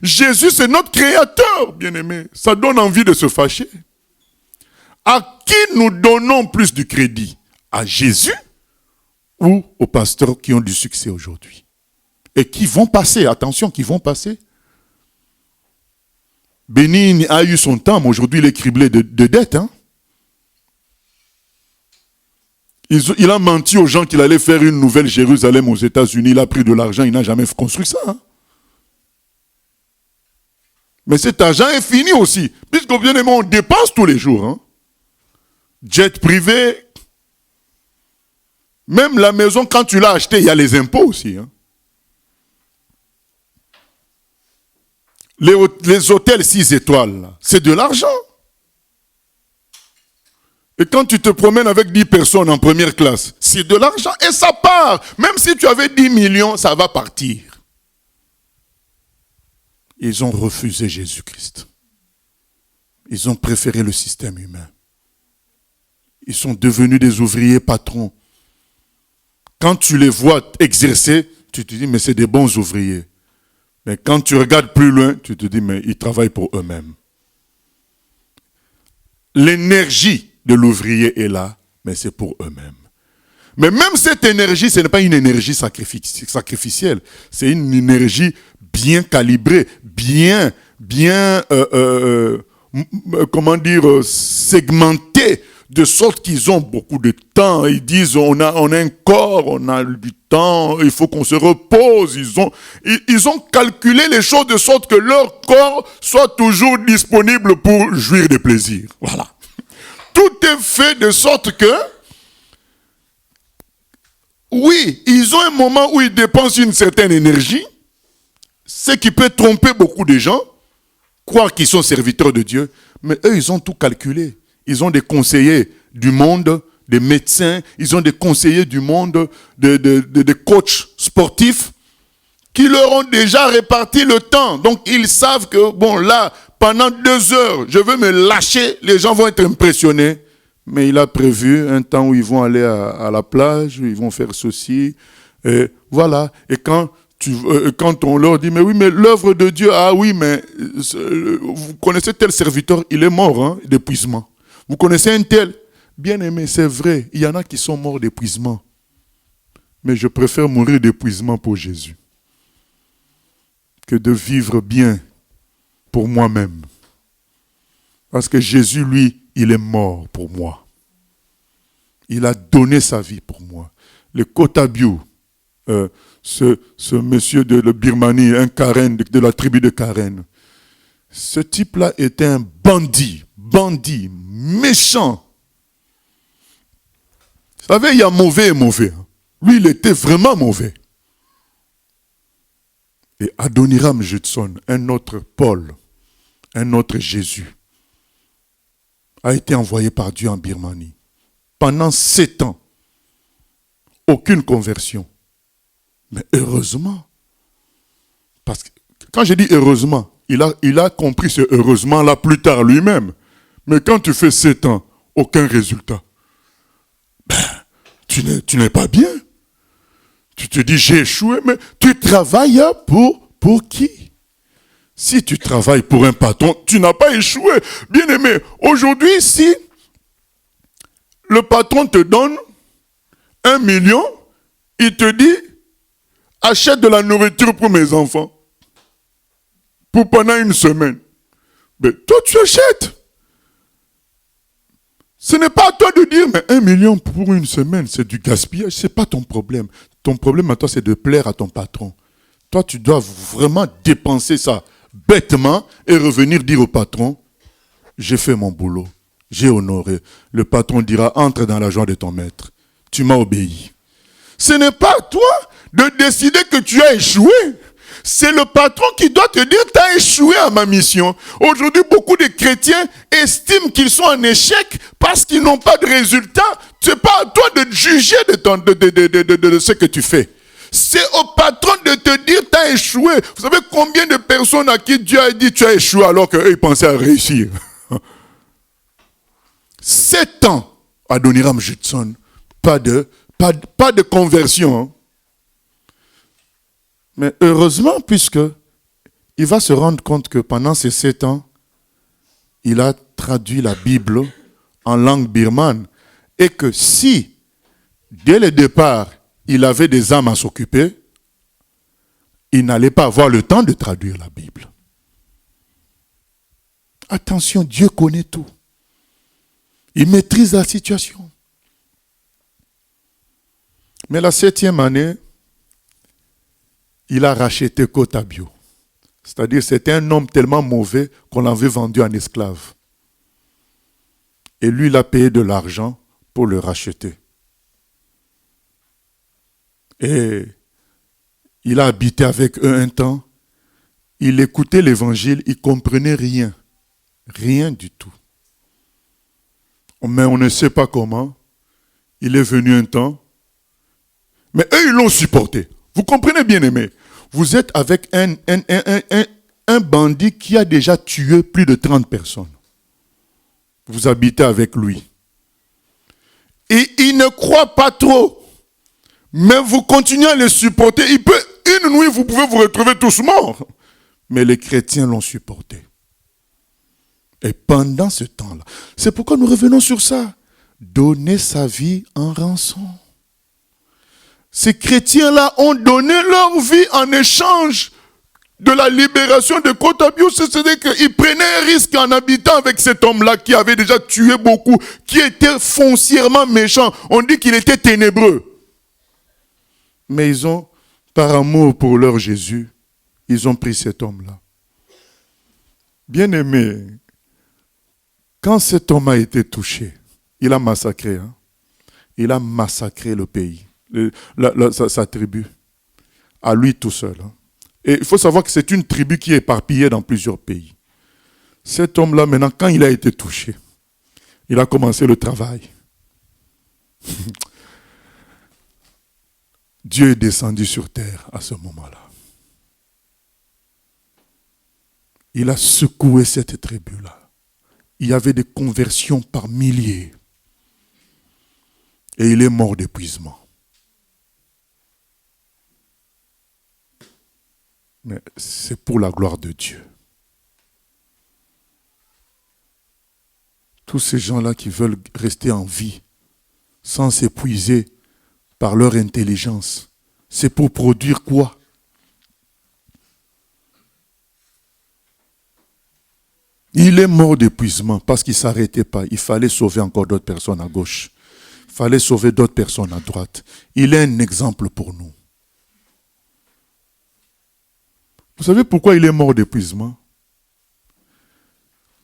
Jésus, c'est notre créateur, bien-aimé. Ça donne envie de se fâcher. À qui nous donnons plus du crédit? À Jésus ou aux pasteurs qui ont du succès aujourd'hui? Et qui vont passer, attention, qui vont passer. Bénigne a eu son temps, mais aujourd'hui il est criblé de dettes. Hein? Il a menti aux gens qu'il allait faire une nouvelle Jérusalem aux États-Unis. Il a pris de l'argent, il n'a jamais construit ça. Hein? Mais cet argent est fini aussi. Puisque bien aimé, on dépense tous les jours. Hein? Jet privé. Même la maison, quand tu l'as achetée, il y a les impôts aussi. Hein? Les hôtels 6 étoiles, c'est de l'argent. Et quand tu te promènes avec 10 personnes en première classe, c'est de l'argent et ça part. Même si tu avais 10 millions, ça va partir. Ils ont refusé Jésus-Christ. Ils ont préféré le système humain. Ils sont devenus des ouvriers patrons. Quand tu les vois exercer, tu te dis, mais c'est des bons ouvriers. Mais quand tu regardes plus loin, tu te dis, mais ils travaillent pour eux-mêmes. L'énergie de l'ouvrier est là, mais c'est pour eux-mêmes. Mais même cette énergie, ce n'est pas une énergie sacrificielle. C'est une énergie bien calibrée, segmentée, de sorte qu'ils ont beaucoup de temps. Ils disent, on a un corps, on a du temps, il faut qu'on se repose. Ils ont calculé les choses de sorte que leur corps soit toujours disponible pour jouir des plaisirs. Voilà. Tout est fait de sorte que, oui, ils ont un moment où ils dépensent une certaine énergie, ce qui peut tromper beaucoup de gens, croire qu'ils sont serviteurs de Dieu, mais eux, ils ont tout calculé. Ils ont des conseillers du monde, des médecins, ils ont des conseillers du monde, des coachs sportifs, qui leur ont déjà réparti le temps. Donc, ils savent que, bon, là, pendant 2 heures, je veux me lâcher, les gens vont être impressionnés. Mais il a prévu un temps où ils vont aller à la plage, où ils vont faire ceci. Et voilà. Et quand on leur dit, mais oui, mais l'œuvre de Dieu, ah oui, mais vous connaissez tel serviteur, il est mort hein, d'épuisement. Vous connaissez un tel? Bien aimé, c'est vrai, il y en a qui sont morts d'épuisement. Mais je préfère mourir d'épuisement pour Jésus que de vivre bien pour moi-même. Parce que Jésus, lui, il est mort pour moi. Il a donné sa vie pour moi. Le Kotabiou, ce monsieur de la Birmanie, un Karen, de la tribu de Karen, ce type-là était un bandit, méchant. Vous savez, il y a mauvais et mauvais. Lui, il était vraiment mauvais. Et Adoniram Judson, un autre Paul, un autre Jésus, a été envoyé par Dieu en Birmanie. Pendant 7 ans, aucune conversion. Mais heureusement, parce que quand je dis heureusement, il a compris ce heureusement-là plus tard lui-même. Mais quand tu fais 7 ans, aucun résultat, ben, tu n'es pas bien. Tu te dis, j'ai échoué, mais tu travailles pour qui? Si tu travailles pour un patron, tu n'as pas échoué. Bien aimé, aujourd'hui, si le patron te donne 1 million, il te dit, achète de la nourriture pour mes enfants. Pour pendant 1 semaine. Mais toi, tu achètes. Ce n'est pas à toi de dire, mais 1 million pour 1 semaine, c'est du gaspillage. Ce n'est pas ton problème. Ton problème à toi, c'est de plaire à ton patron. Toi, tu dois vraiment dépenser ça bêtement et revenir dire au patron, j'ai fait mon boulot, j'ai honoré. Le patron dira, entre dans la joie de ton maître. Tu m'as obéi. Ce n'est pas à toi de décider que tu as échoué. C'est le patron qui doit te dire, tu as échoué à ma mission. Aujourd'hui, beaucoup de chrétiens estiment qu'ils sont en échec parce qu'ils n'ont pas de résultat. Ce n'est pas à toi de juger de ce que tu fais. C'est au patron de te dire, tu as échoué. Vous savez combien de personnes à qui Dieu a dit, tu as échoué alors qu'eux, ils pensaient à réussir. 7 ans, Adoniram Judson, pas de conversion. Hein. Mais heureusement, puisque il va se rendre compte que pendant ces 7 ans, il a traduit la Bible en langue birmane. Et que si, dès le départ, il avait des âmes à s'occuper, il n'allait pas avoir le temps de traduire la Bible. Attention, Dieu connaît tout. Il maîtrise la situation. Mais la 7e année, il a racheté Kotabio. C'est-à-dire, c'était un homme tellement mauvais qu'on l'avait vendu en esclave. Et lui, il a payé de l'argent pour le racheter. Et il a habité avec eux un temps. Il écoutait l'évangile, il ne comprenait rien. Rien du tout. Mais on ne sait pas comment. Il est venu un temps. Mais eux, ils l'ont supporté. Vous comprenez, bien aimé? Vous êtes avec un bandit qui a déjà tué plus de 30 personnes. Vous habitez avec lui. Et il ne croit pas trop. Mais vous continuez à le supporter. Une nuit, vous pouvez vous retrouver tous morts. Mais les chrétiens l'ont supporté. Et pendant ce temps-là, c'est pourquoi nous revenons sur ça. Donner sa vie en rançon. Ces chrétiens-là ont donné leur vie en échange de la libération de Kotabio. C'est-à-dire qu'ils prenaient un risque en habitant avec cet homme-là qui avait déjà tué beaucoup, qui était foncièrement méchant. On dit qu'il était ténébreux. Mais ils ont, par amour pour leur Jésus, ils ont pris cet homme-là. Bien-aimé, quand cet homme a été touché, il a massacré. Hein? Il a massacré le pays, sa tribu, à lui tout seul. Hein? Et il faut savoir que c'est une tribu qui est éparpillée dans plusieurs pays. Cet homme-là, maintenant, quand il a été touché, il a commencé le travail. Dieu est descendu sur terre à ce moment-là. Il a secoué cette tribu-là. Il y avait des conversions par milliers. Et il est mort d'épuisement. Mais c'est pour la gloire de Dieu. Tous ces gens-là qui veulent rester en vie sans s'épuiser par leur intelligence, c'est pour produire quoi? Il est mort d'épuisement parce qu'il ne s'arrêtait pas. Il fallait sauver encore d'autres personnes à gauche. Il fallait sauver d'autres personnes à droite. Il est un exemple pour nous. Vous savez pourquoi il est mort d'épuisement?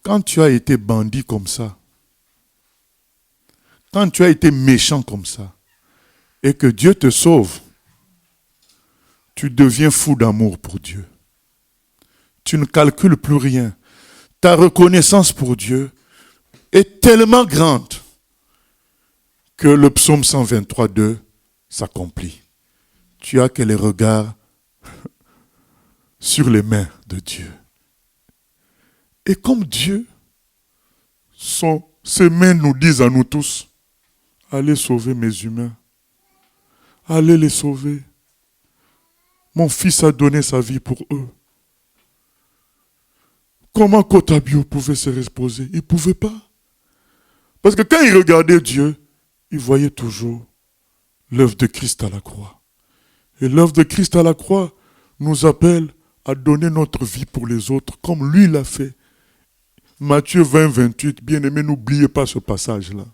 Quand tu as été bandit comme ça, quand tu as été méchant comme ça, et que Dieu te sauve, tu deviens fou d'amour pour Dieu. Tu ne calcules plus rien. ta reconnaissance pour Dieu est tellement grande que le psaume 123:2 s'accomplit. Tu as que les regards sur les mains de Dieu. Et comme Dieu, ses mains nous disent à nous tous, allez sauver mes humains. Allez les sauver. Mon fils a donné sa vie pour eux. Comment Kotabio pouvait se reposer? Il ne pouvait pas. Parce que quand il regardait Dieu, il voyait toujours l'œuvre de Christ à la croix. Et l'œuvre de Christ à la croix nous appelle à donner notre vie pour les autres, comme lui l'a fait. Matthieu 20:28, bien-aimé, n'oubliez pas ce passage-là.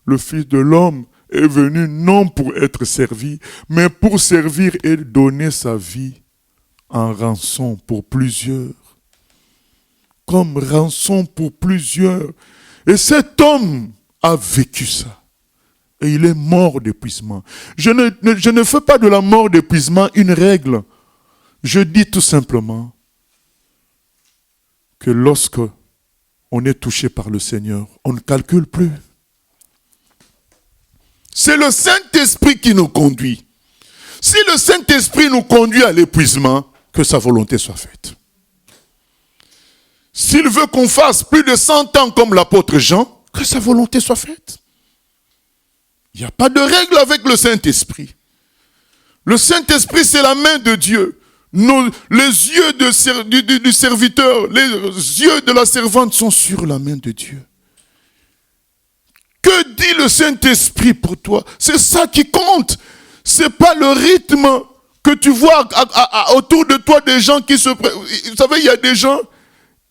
Le Fils de l'homme est venu non pour être servi, mais pour servir et donner sa vie en rançon pour plusieurs. Comme rançon pour plusieurs. Et cet homme a vécu ça. Et il est mort d'épuisement. Je ne fais pas de la mort d'épuisement une règle. Je dis tout simplement que lorsque on est touché par le Seigneur, on ne calcule plus. C'est le Saint-Esprit qui nous conduit. Si le Saint-Esprit nous conduit à l'épuisement, que sa volonté soit faite. S'il veut qu'on fasse plus de 100 ans comme l'apôtre Jean, que sa volonté soit faite. Il n'y a pas de règle avec le Saint-Esprit. Le Saint-Esprit, c'est la main de Dieu. Les yeux du serviteur, les yeux de la servante sont sur la main de Dieu. Que dit le Saint-Esprit pour toi? C'est ça qui compte. C'est pas le rythme que tu vois autour de toi des gens qui se... Vous savez, il y a des gens,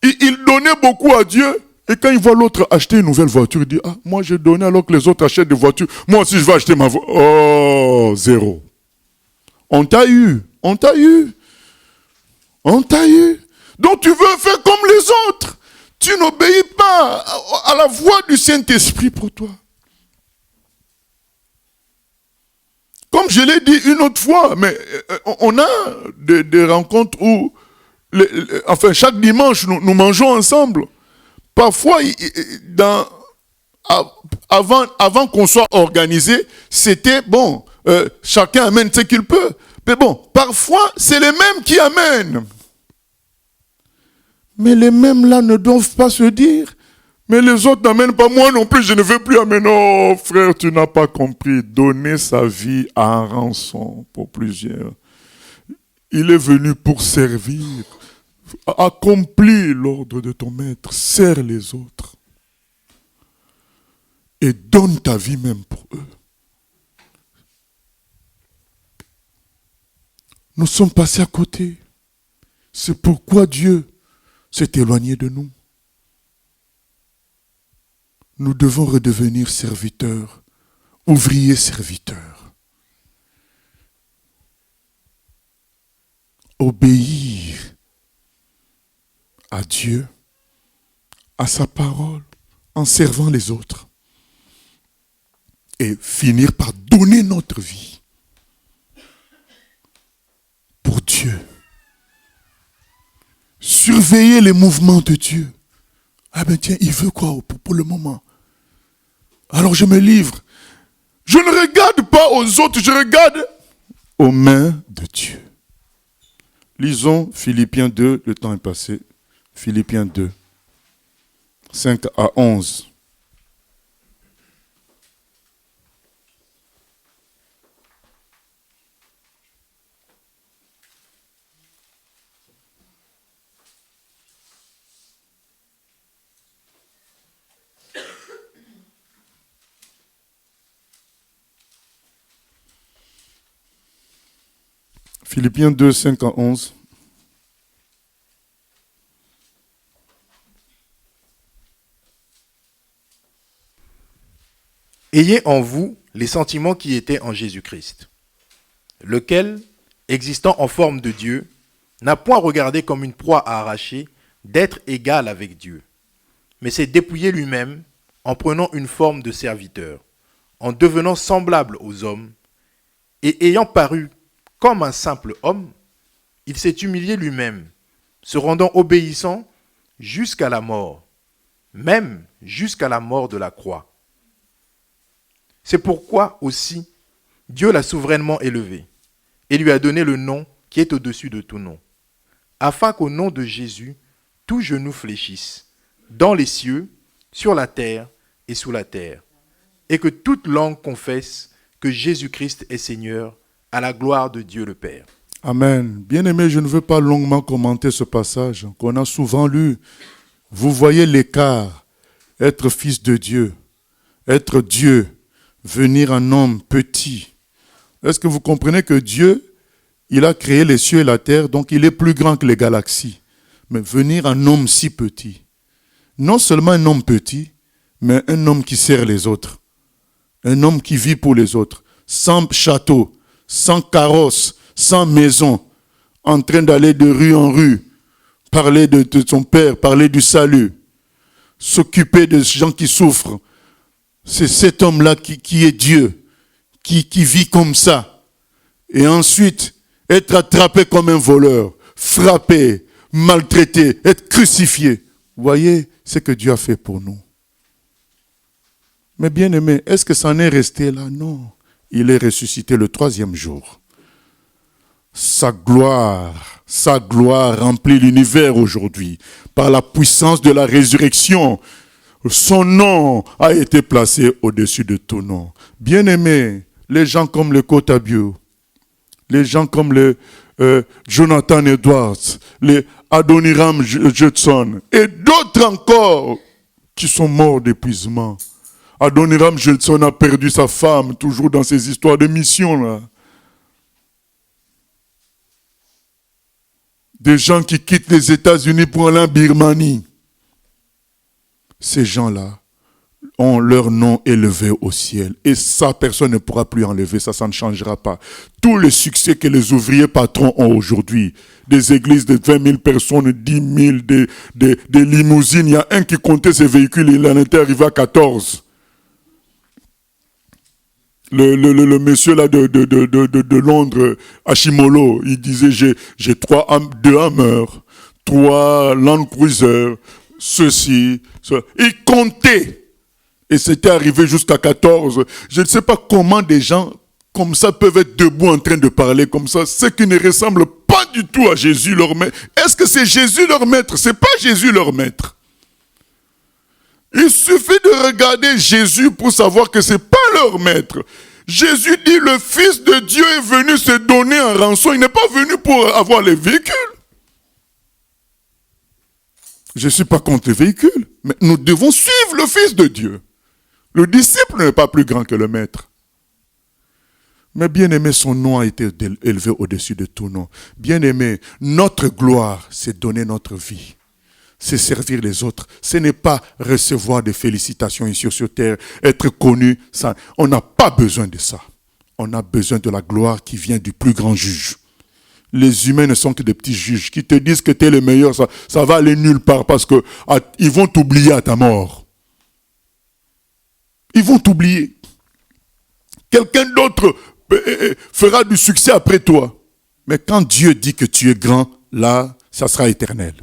ils donnaient beaucoup à Dieu, et quand ils voient l'autre acheter une nouvelle voiture, ils disent, ah, moi j'ai donné alors que les autres achètent des voitures. Moi aussi je vais acheter ma voiture. Oh, zéro. On t'a eu. On t'a eu. On t'a eu. Donc tu veux faire comme les autres. Tu n'obéis pas à la voix du Saint-Esprit pour toi. Comme je l'ai dit une autre fois, mais on a des rencontres où, enfin chaque dimanche, nous mangeons ensemble. Parfois, avant qu'on soit organisé, c'était bon, chacun amène ce qu'il peut. Mais bon, parfois, c'est les mêmes qui amènent. Mais les mêmes là ne doivent pas se dire, mais les autres n'amènent pas, moi non plus, je ne veux plus amener. Oh frère, tu n'as pas compris. Donner sa vie en rançon pour plusieurs. Il est venu pour servir. Accomplis l'ordre de ton maître. Sers les autres. Et donne ta vie même pour eux. Nous sommes passés à côté. C'est pourquoi Dieu s'est éloigné de nous. Nous devons redevenir serviteurs, ouvriers serviteurs. Obéir à Dieu, à sa parole, en servant les autres. Et finir par donner notre vie pour Dieu. Surveiller les mouvements de Dieu. Ah ben tiens, il veut quoi pour le moment? Alors je me livre. Je ne regarde pas aux autres, je regarde aux mains de Dieu. Lisons Philippiens 2, le temps est passé. Philippiens 2, 5 à 11. Philippiens 2, 5 à 11. Ayez en vous les sentiments qui étaient en Jésus-Christ, lequel, existant en forme de Dieu, n'a point regardé comme une proie à arracher d'être égal avec Dieu, mais s'est dépouillé lui-même en prenant une forme de serviteur, en devenant semblable aux hommes, et ayant paru comme un simple homme, il s'est humilié lui-même, se rendant obéissant jusqu'à la mort, même jusqu'à la mort de la croix. C'est pourquoi aussi Dieu l'a souverainement élevé et lui a donné le nom qui est au-dessus de tout nom, afin qu'au nom de Jésus, tout genou fléchisse, dans les cieux, sur la terre et sous la terre, et que toute langue confesse que Jésus-Christ est Seigneur, à la gloire de Dieu le Père. Amen. Bien-aimé, je ne veux pas longuement commenter ce passage qu'on a souvent lu. Vous voyez l'écart, être fils de Dieu, être Dieu, venir en homme petit. Est-ce que vous comprenez que Dieu, il a créé les cieux et la terre, donc il est plus grand que les galaxies. Mais venir en homme si petit, non seulement un homme petit, mais un homme qui sert les autres. Un homme qui vit pour les autres, sans château, sans carrosse, sans maison, en train d'aller de rue en rue, parler de son Père, parler du salut, s'occuper des gens qui souffrent. C'est cet homme-là qui est Dieu, qui vit comme ça. Et ensuite, être attrapé comme un voleur, frappé, maltraité, être crucifié. Vous voyez ce que Dieu a fait pour nous. Mais bien aimé, est-ce que ça en est resté là? Non. Il est ressuscité le 3e jour. Sa gloire remplit l'univers aujourd'hui. Par la puissance de la résurrection, son nom a été placé au-dessus de tout nom. Bien aimé, les gens comme le Kotabio, les gens comme le Jonathan Edwards, les Adoniram Judson et d'autres encore qui sont morts d'épuisement. Adoniram Judson a perdu sa femme, toujours dans ces histoires de mission là. Des gens qui quittent les États-Unis pour aller en Birmanie. Ces gens-là ont leur nom élevé au ciel. Et ça, personne ne pourra plus enlever, ça ne changera pas. Tout le succès que les ouvriers patrons ont aujourd'hui, des églises de 20 000 personnes, 10 000, des limousines, il y a un qui comptait ses véhicules, il en était arrivé à 14. Le monsieur là de Londres, Hashimolo, il disait j'ai 2 Hammer, 3 Land Cruiser, ceci, cela. Il comptait. Et c'était arrivé jusqu'à 14. Je ne sais pas comment des gens comme ça peuvent être debout en train de parler comme ça. Ce qui ne ressemble pas du tout à Jésus leur maître. Est-ce que c'est Jésus leur maître? C'est pas Jésus leur maître. Il suffit de regarder Jésus pour savoir que ce n'est pas leur maître. Jésus dit le Fils de Dieu est venu se donner en rançon. Il n'est pas venu pour avoir les véhicules. Je ne suis pas contre les véhicules, mais nous devons suivre le Fils de Dieu. Le disciple n'est pas plus grand que le maître. Mais bien aimé, son nom a été élevé au-dessus de tout nom. Bien aimé, notre gloire, c'est donner notre vie. C'est servir les autres. Ce n'est pas recevoir des félicitations ici sur terre, être connu. Ça, on n'a pas besoin de ça. On a besoin de la gloire qui vient du plus grand juge. Les humains ne sont que des petits juges qui te disent que tu es le meilleur. Ça va aller nulle part parce qu'ils vont t'oublier à ta mort. Ils vont t'oublier. Quelqu'un d'autre fera du succès après toi. Mais quand Dieu dit que tu es grand, là, ça sera éternel.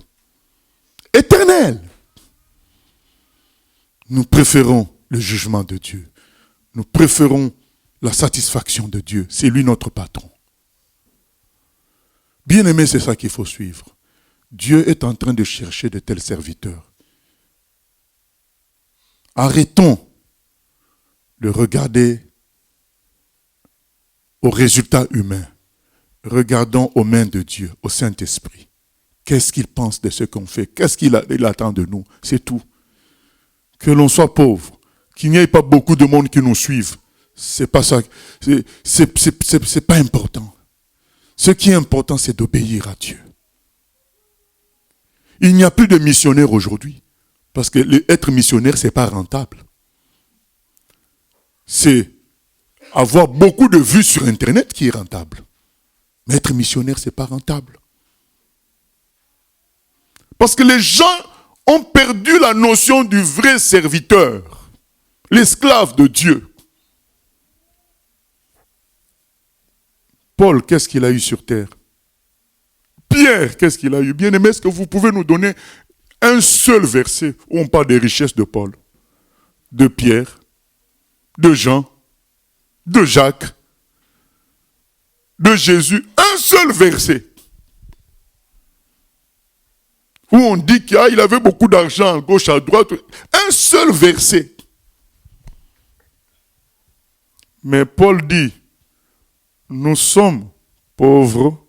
Éternel. Nous préférons le jugement de Dieu. Nous préférons la satisfaction de Dieu. C'est lui notre patron. Bien aimé, c'est ça qu'il faut suivre. Dieu est en train de chercher de tels serviteurs. Arrêtons de regarder aux résultats humains. Regardons aux mains de Dieu, au Saint-Esprit. Qu'est-ce qu'il pense de ce qu'on fait? Qu'est-ce qu'il attend de nous? C'est tout. Que l'on soit pauvre, qu'il n'y ait pas beaucoup de monde qui nous suive. C'est pas ça. C'est pas important. Ce qui est important, c'est d'obéir à Dieu. Il n'y a plus de missionnaires aujourd'hui. Parce que être missionnaire, c'est pas rentable. C'est avoir beaucoup de vues sur Internet qui est rentable. Mais être missionnaire, c'est pas rentable. Parce que les gens ont perdu la notion du vrai serviteur, l'esclave de Dieu. Paul, qu'est-ce qu'il a eu sur terre? Pierre, qu'est-ce qu'il a eu? Bien aimé, est-ce que vous pouvez nous donner Un seul verset où on parle des richesses de Paul, de Pierre, de Jean, de Jacques, de Jésus. Un seul verset où on dit qu'il avait beaucoup d'argent à gauche, à droite. Un seul verset. Mais Paul dit, nous sommes pauvres,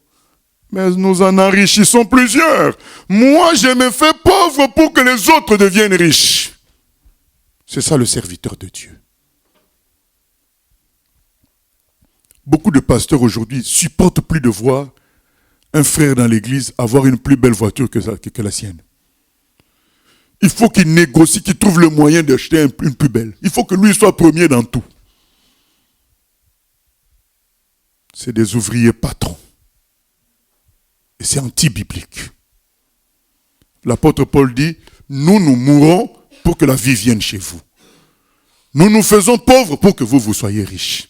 mais nous en enrichissons plusieurs. Moi, je me fais pauvre pour que les autres deviennent riches. C'est ça le serviteur de Dieu. Beaucoup de pasteurs aujourd'hui supportent plus de voir un frère dans l'église avoir une plus belle voiture que la sienne. Il faut qu'il négocie, qu'il trouve le moyen d'acheter une plus belle. Il faut que lui soit premier dans tout. C'est des ouvriers patrons. Et c'est anti-biblique. L'apôtre Paul dit, nous mourons pour que la vie vienne chez vous. Nous nous faisons pauvres pour que vous soyez riches.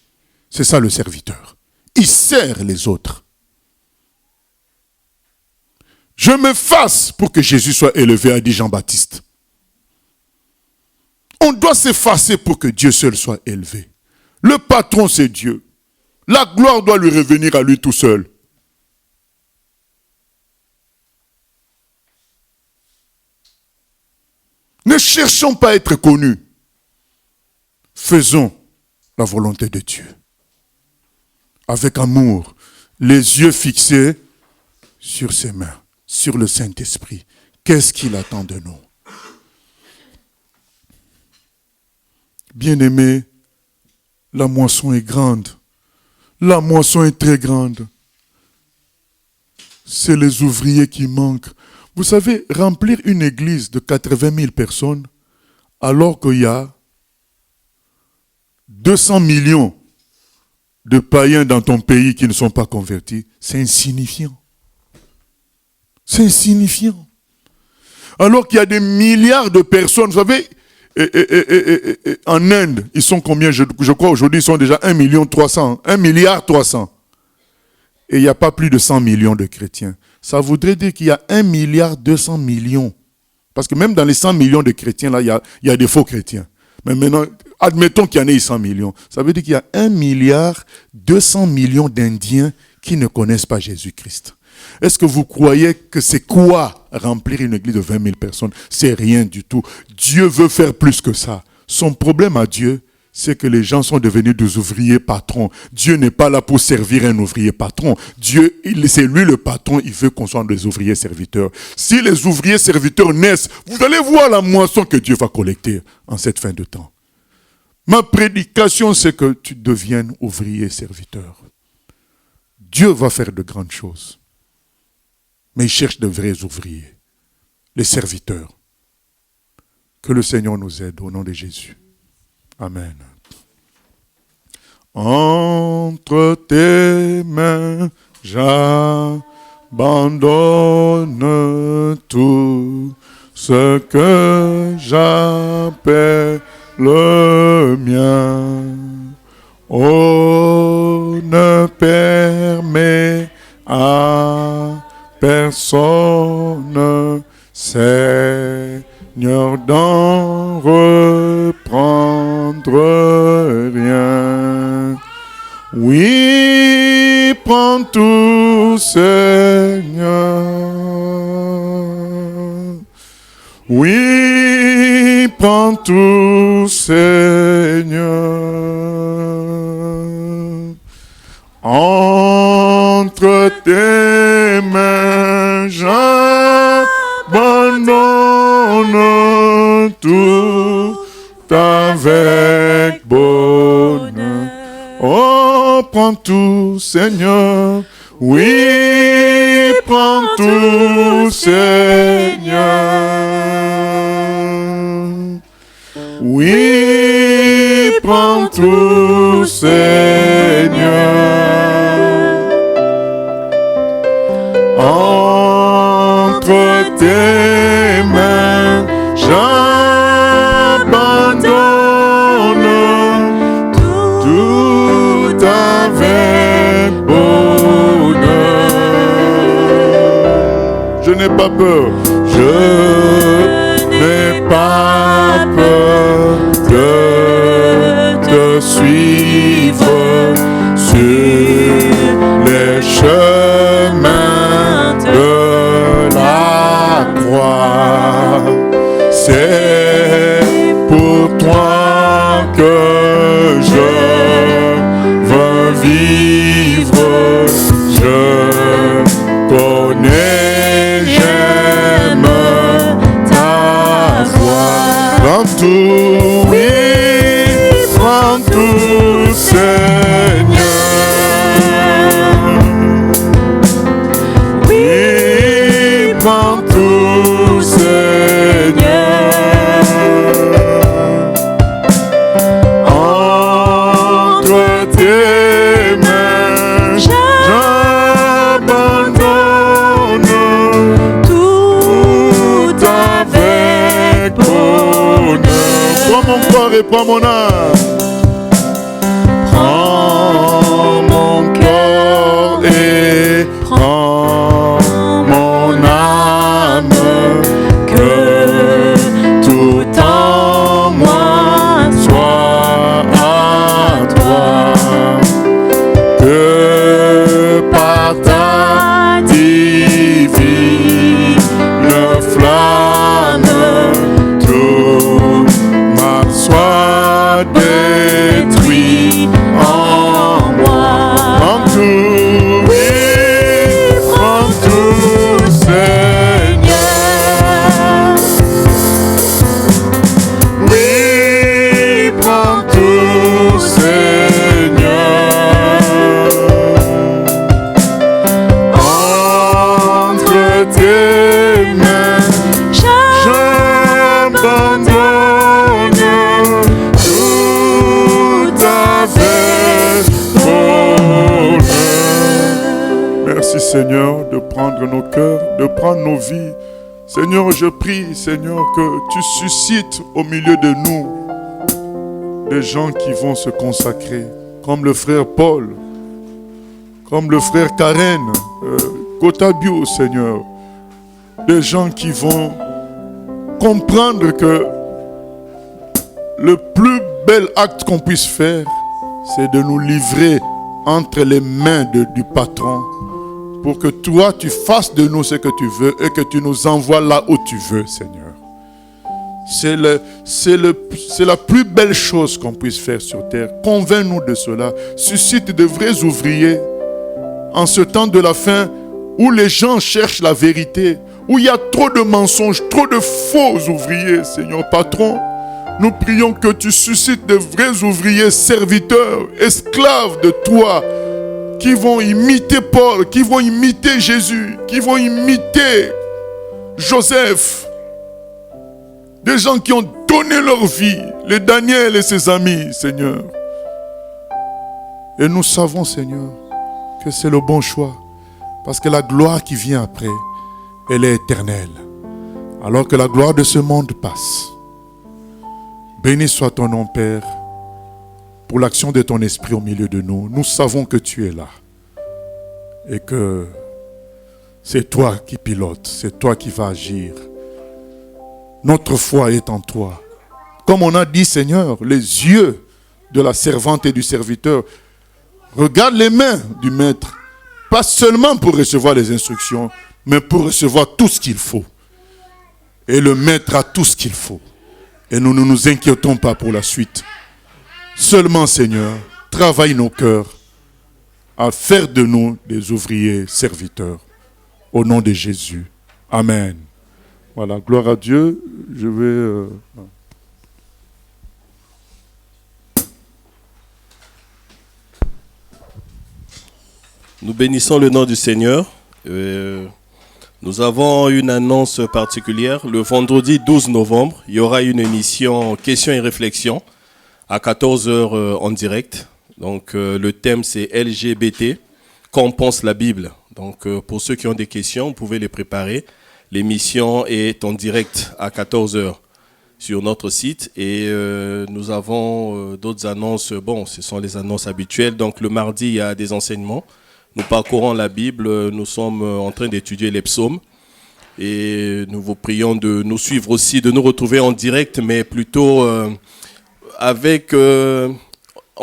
C'est ça le serviteur. Il sert les autres. Je m'efface pour que Jésus soit élevé, a dit Jean-Baptiste. On doit s'effacer pour que Dieu seul soit élevé. Le patron, c'est Dieu. La gloire doit lui revenir à lui tout seul. Ne cherchons pas à être connus. Faisons la volonté de Dieu. Avec amour, les yeux fixés sur ses mains, sur le Saint-Esprit. Qu'est-ce qu'il attend de nous? Bien-aimés, la moisson est grande. La moisson est très grande. C'est les ouvriers qui manquent. Vous savez, remplir une église de 80 000 personnes, alors qu'il y a 200 millions de païens dans ton pays qui ne sont pas convertis, c'est insignifiant. C'est insignifiant. Alors qu'il y a des milliards de personnes, vous savez, en Inde, ils sont combien? Je crois aujourd'hui, ils sont déjà 1,3 milliard. Et il n'y a pas plus de 100 millions de chrétiens. Ça voudrait dire qu'il y a 1,2 milliard. Parce que même dans les 100 millions de chrétiens, là, il y a des faux chrétiens. Mais maintenant, admettons qu'il y en ait 100 millions. Ça veut dire qu'il y a 1,2 milliard d'Indiens qui ne connaissent pas Jésus-Christ. Est-ce que vous croyez que c'est quoi remplir une église de 20 000 personnes? C'est rien du tout. Dieu veut faire plus que ça. Son problème à Dieu, c'est que les gens sont devenus des ouvriers patrons. Dieu n'est pas là pour servir un ouvrier patron. Dieu, c'est lui le patron, il veut qu'on soit des ouvriers serviteurs. Si les ouvriers serviteurs naissent, vous allez voir la moisson que Dieu va collecter en cette fin de temps. Ma prédication, c'est que tu deviennes ouvrier serviteur. Dieu va faire de grandes choses. Mais il cherche de vrais ouvriers, les serviteurs. Que le Seigneur nous aide au nom de Jésus. Amen. Entre tes mains, j'abandonne tout ce que j'appelle le mien. Oh, ne permets à personne, Seigneur, d'en reprendre rien. Oui, prends tout, Seigneur. Oui, prends tout, Seigneur. Entre tes mains, j'abandonne tout avec bonheur. Oh, prends tout, Seigneur. Oui, prends tout, Seigneur. Oui, prends tout, Seigneur. Entre tes mains, j'abandonne tout avec bonheur. Je n'ai pas peur. Je pas peur de te suivre sur les chemins de la croix. C'est pour toi que je veux vivre. Je connais, j'aime ta voix. Prends tout, oui, prends tout, Seigneur. Oui, prends tout, Seigneur. Entre tes mains, j'abandonne tout avec bonheur. Prends mon corps et prends mon âme. Prends mon corps et prends mon âme, que tout en moi soit à toi, que par ta divine flamme tout mal soit détruit en moi. Prends tout, oui, prends tout, Seigneur. Oui, prends tout, Seigneur. Entre tes mains, j'abandonne tout avec bonheur. Merci Seigneur de prendre nos cœurs, de prendre nos vies. Seigneur, je prie, Seigneur, que tu suscites au milieu de nous des gens qui vont se consacrer, comme le frère Paul, comme le frère Karen, Kotabio, Seigneur. Des gens qui vont comprendre que le plus bel acte qu'on puisse faire, c'est de nous livrer entre les mains du patron, pour que toi, tu fasses de nous ce que tu veux et que tu nous envoies là où tu veux, Seigneur. C'est la plus belle chose qu'on puisse faire sur terre. Convainc-nous de cela. Suscite de vrais ouvriers en ce temps de la fin où les gens cherchent la vérité, où il y a trop de mensonges, trop de faux ouvriers, Seigneur patron. Nous prions que tu suscites de vrais ouvriers, serviteurs, esclaves de toi, qui vont imiter Paul, qui vont imiter Jésus, qui vont imiter Joseph. Des gens qui ont donné leur vie, les Daniel et ses amis, Seigneur. Et nous savons, Seigneur, que c'est le bon choix, parce que la gloire qui vient après, elle est éternelle, alors que la gloire de ce monde passe. Béni soit ton nom, Père, pour l'action de ton esprit au milieu de nous. Nous savons que tu es là et que c'est toi qui pilotes, c'est toi qui vas agir. Notre foi est en toi. Comme on a dit, Seigneur, les yeux de la servante et du serviteur regardent les mains du maître, pas seulement pour recevoir les instructions, mais pour recevoir tout ce qu'il faut. Et le maître a tout ce qu'il faut. Et nous ne nous inquiétons pas pour la suite. Seulement, Seigneur, travaille nos cœurs à faire de nous des ouvriers serviteurs. Au nom de Jésus. Amen. Voilà, gloire à Dieu. Je vais... Nous bénissons le nom du Seigneur. Nous avons une annonce particulière. Le vendredi 12 novembre, il y aura une émission questions et réflexions à 14h en direct. Donc le thème c'est LGBT, qu'en pense la Bible. Donc pour ceux qui ont des questions, vous pouvez les préparer. L'émission est en direct à 14h sur notre site et nous avons d'autres annonces. Bon, ce sont les annonces habituelles. Donc le mardi, il y a des enseignements. Nous parcourons la Bible. Nous sommes en train d'étudier les psaumes. Et nous vous prions de nous suivre aussi, de nous retrouver en direct, mais plutôt en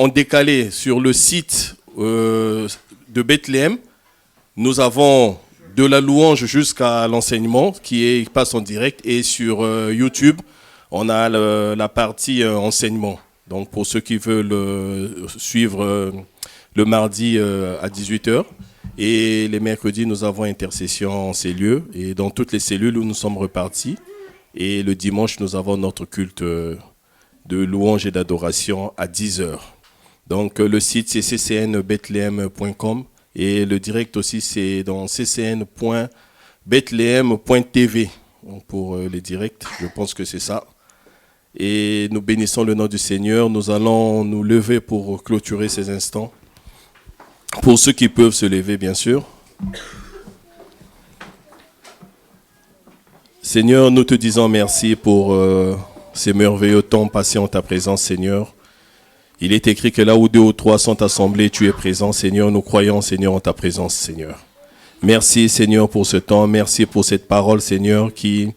décalé sur le site de Bethléem. Nous avons de la louange jusqu'à l'enseignement qui passe en direct. Et sur YouTube, on a la partie enseignement. Donc pour ceux qui veulent suivre le mardi à 18h. Et les mercredis, nous avons intercession en ces lieux. Et dans toutes les cellules où nous sommes repartis. Et le dimanche, nous avons notre culte de louange et d'adoration à 10h. Donc le site, c'est ccnbethlehem.com. Et le direct aussi, c'est dans ccn.bethlehem.tv. Pour les directs, je pense que c'est ça. Et nous bénissons le nom du Seigneur. Nous allons nous lever pour clôturer ces instants. Pour ceux qui peuvent se lever, bien sûr. Seigneur, nous te disons merci pour ces merveilleux temps passés en ta présence, Seigneur. Il est écrit que là où 2 ou 3 sont assemblés, tu es présent, Seigneur. Nous croyons, Seigneur, en ta présence, Seigneur. Merci, Seigneur, pour ce temps. Merci pour cette parole, Seigneur, qui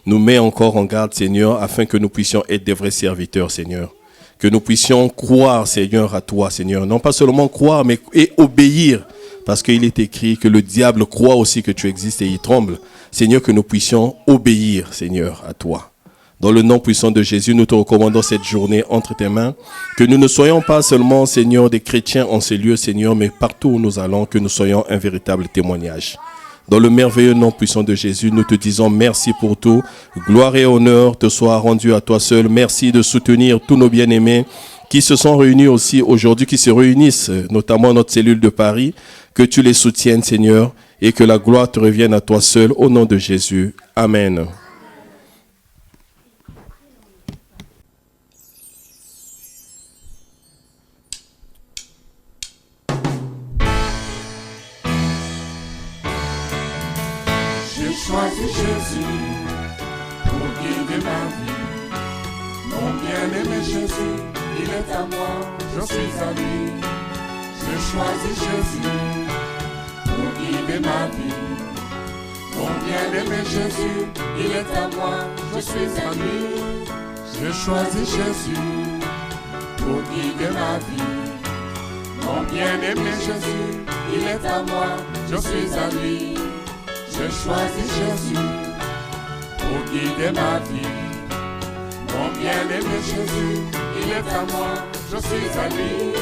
nous met encore en garde, Seigneur, afin que nous puissions être des vrais serviteurs, Seigneur. Que nous puissions croire, Seigneur, à toi, Seigneur. Non pas seulement croire, mais et obéir. Parce qu'il est écrit que le diable croit aussi que tu existes et il tremble. Seigneur, que nous puissions obéir, Seigneur, à toi. Dans le nom puissant de Jésus, nous te recommandons cette journée entre tes mains. Que nous ne soyons pas seulement, Seigneur, des chrétiens en ces lieux, Seigneur, mais partout où nous allons, que nous soyons un véritable témoignage. Dans le merveilleux nom puissant de Jésus, nous te disons merci pour tout. Gloire et honneur te soient rendus à toi seul. Merci de soutenir tous nos bien-aimés qui se sont réunis aussi aujourd'hui, qui se réunissent, notamment notre cellule de Paris. Que tu les soutiennes, Seigneur, et que la gloire te revienne à toi seul, au nom de Jésus. Amen. J'ai choisi Jésus pour guider ma vie. Mon bien-aimé Jésus, il est à moi, je suis à lui. J'ai choisi Jésus pour guider ma vie. Mon bien-aimé Jésus, il est à moi, je suis à lui. J'ai choisi Jésus pour guider ma vie. Mon bien-aimé Jésus, il est à moi, je suis à lui. J'ai choisi Jésus pour guider ma vie. Mon bien-aimé Jésus, il est à moi, je suis à lui.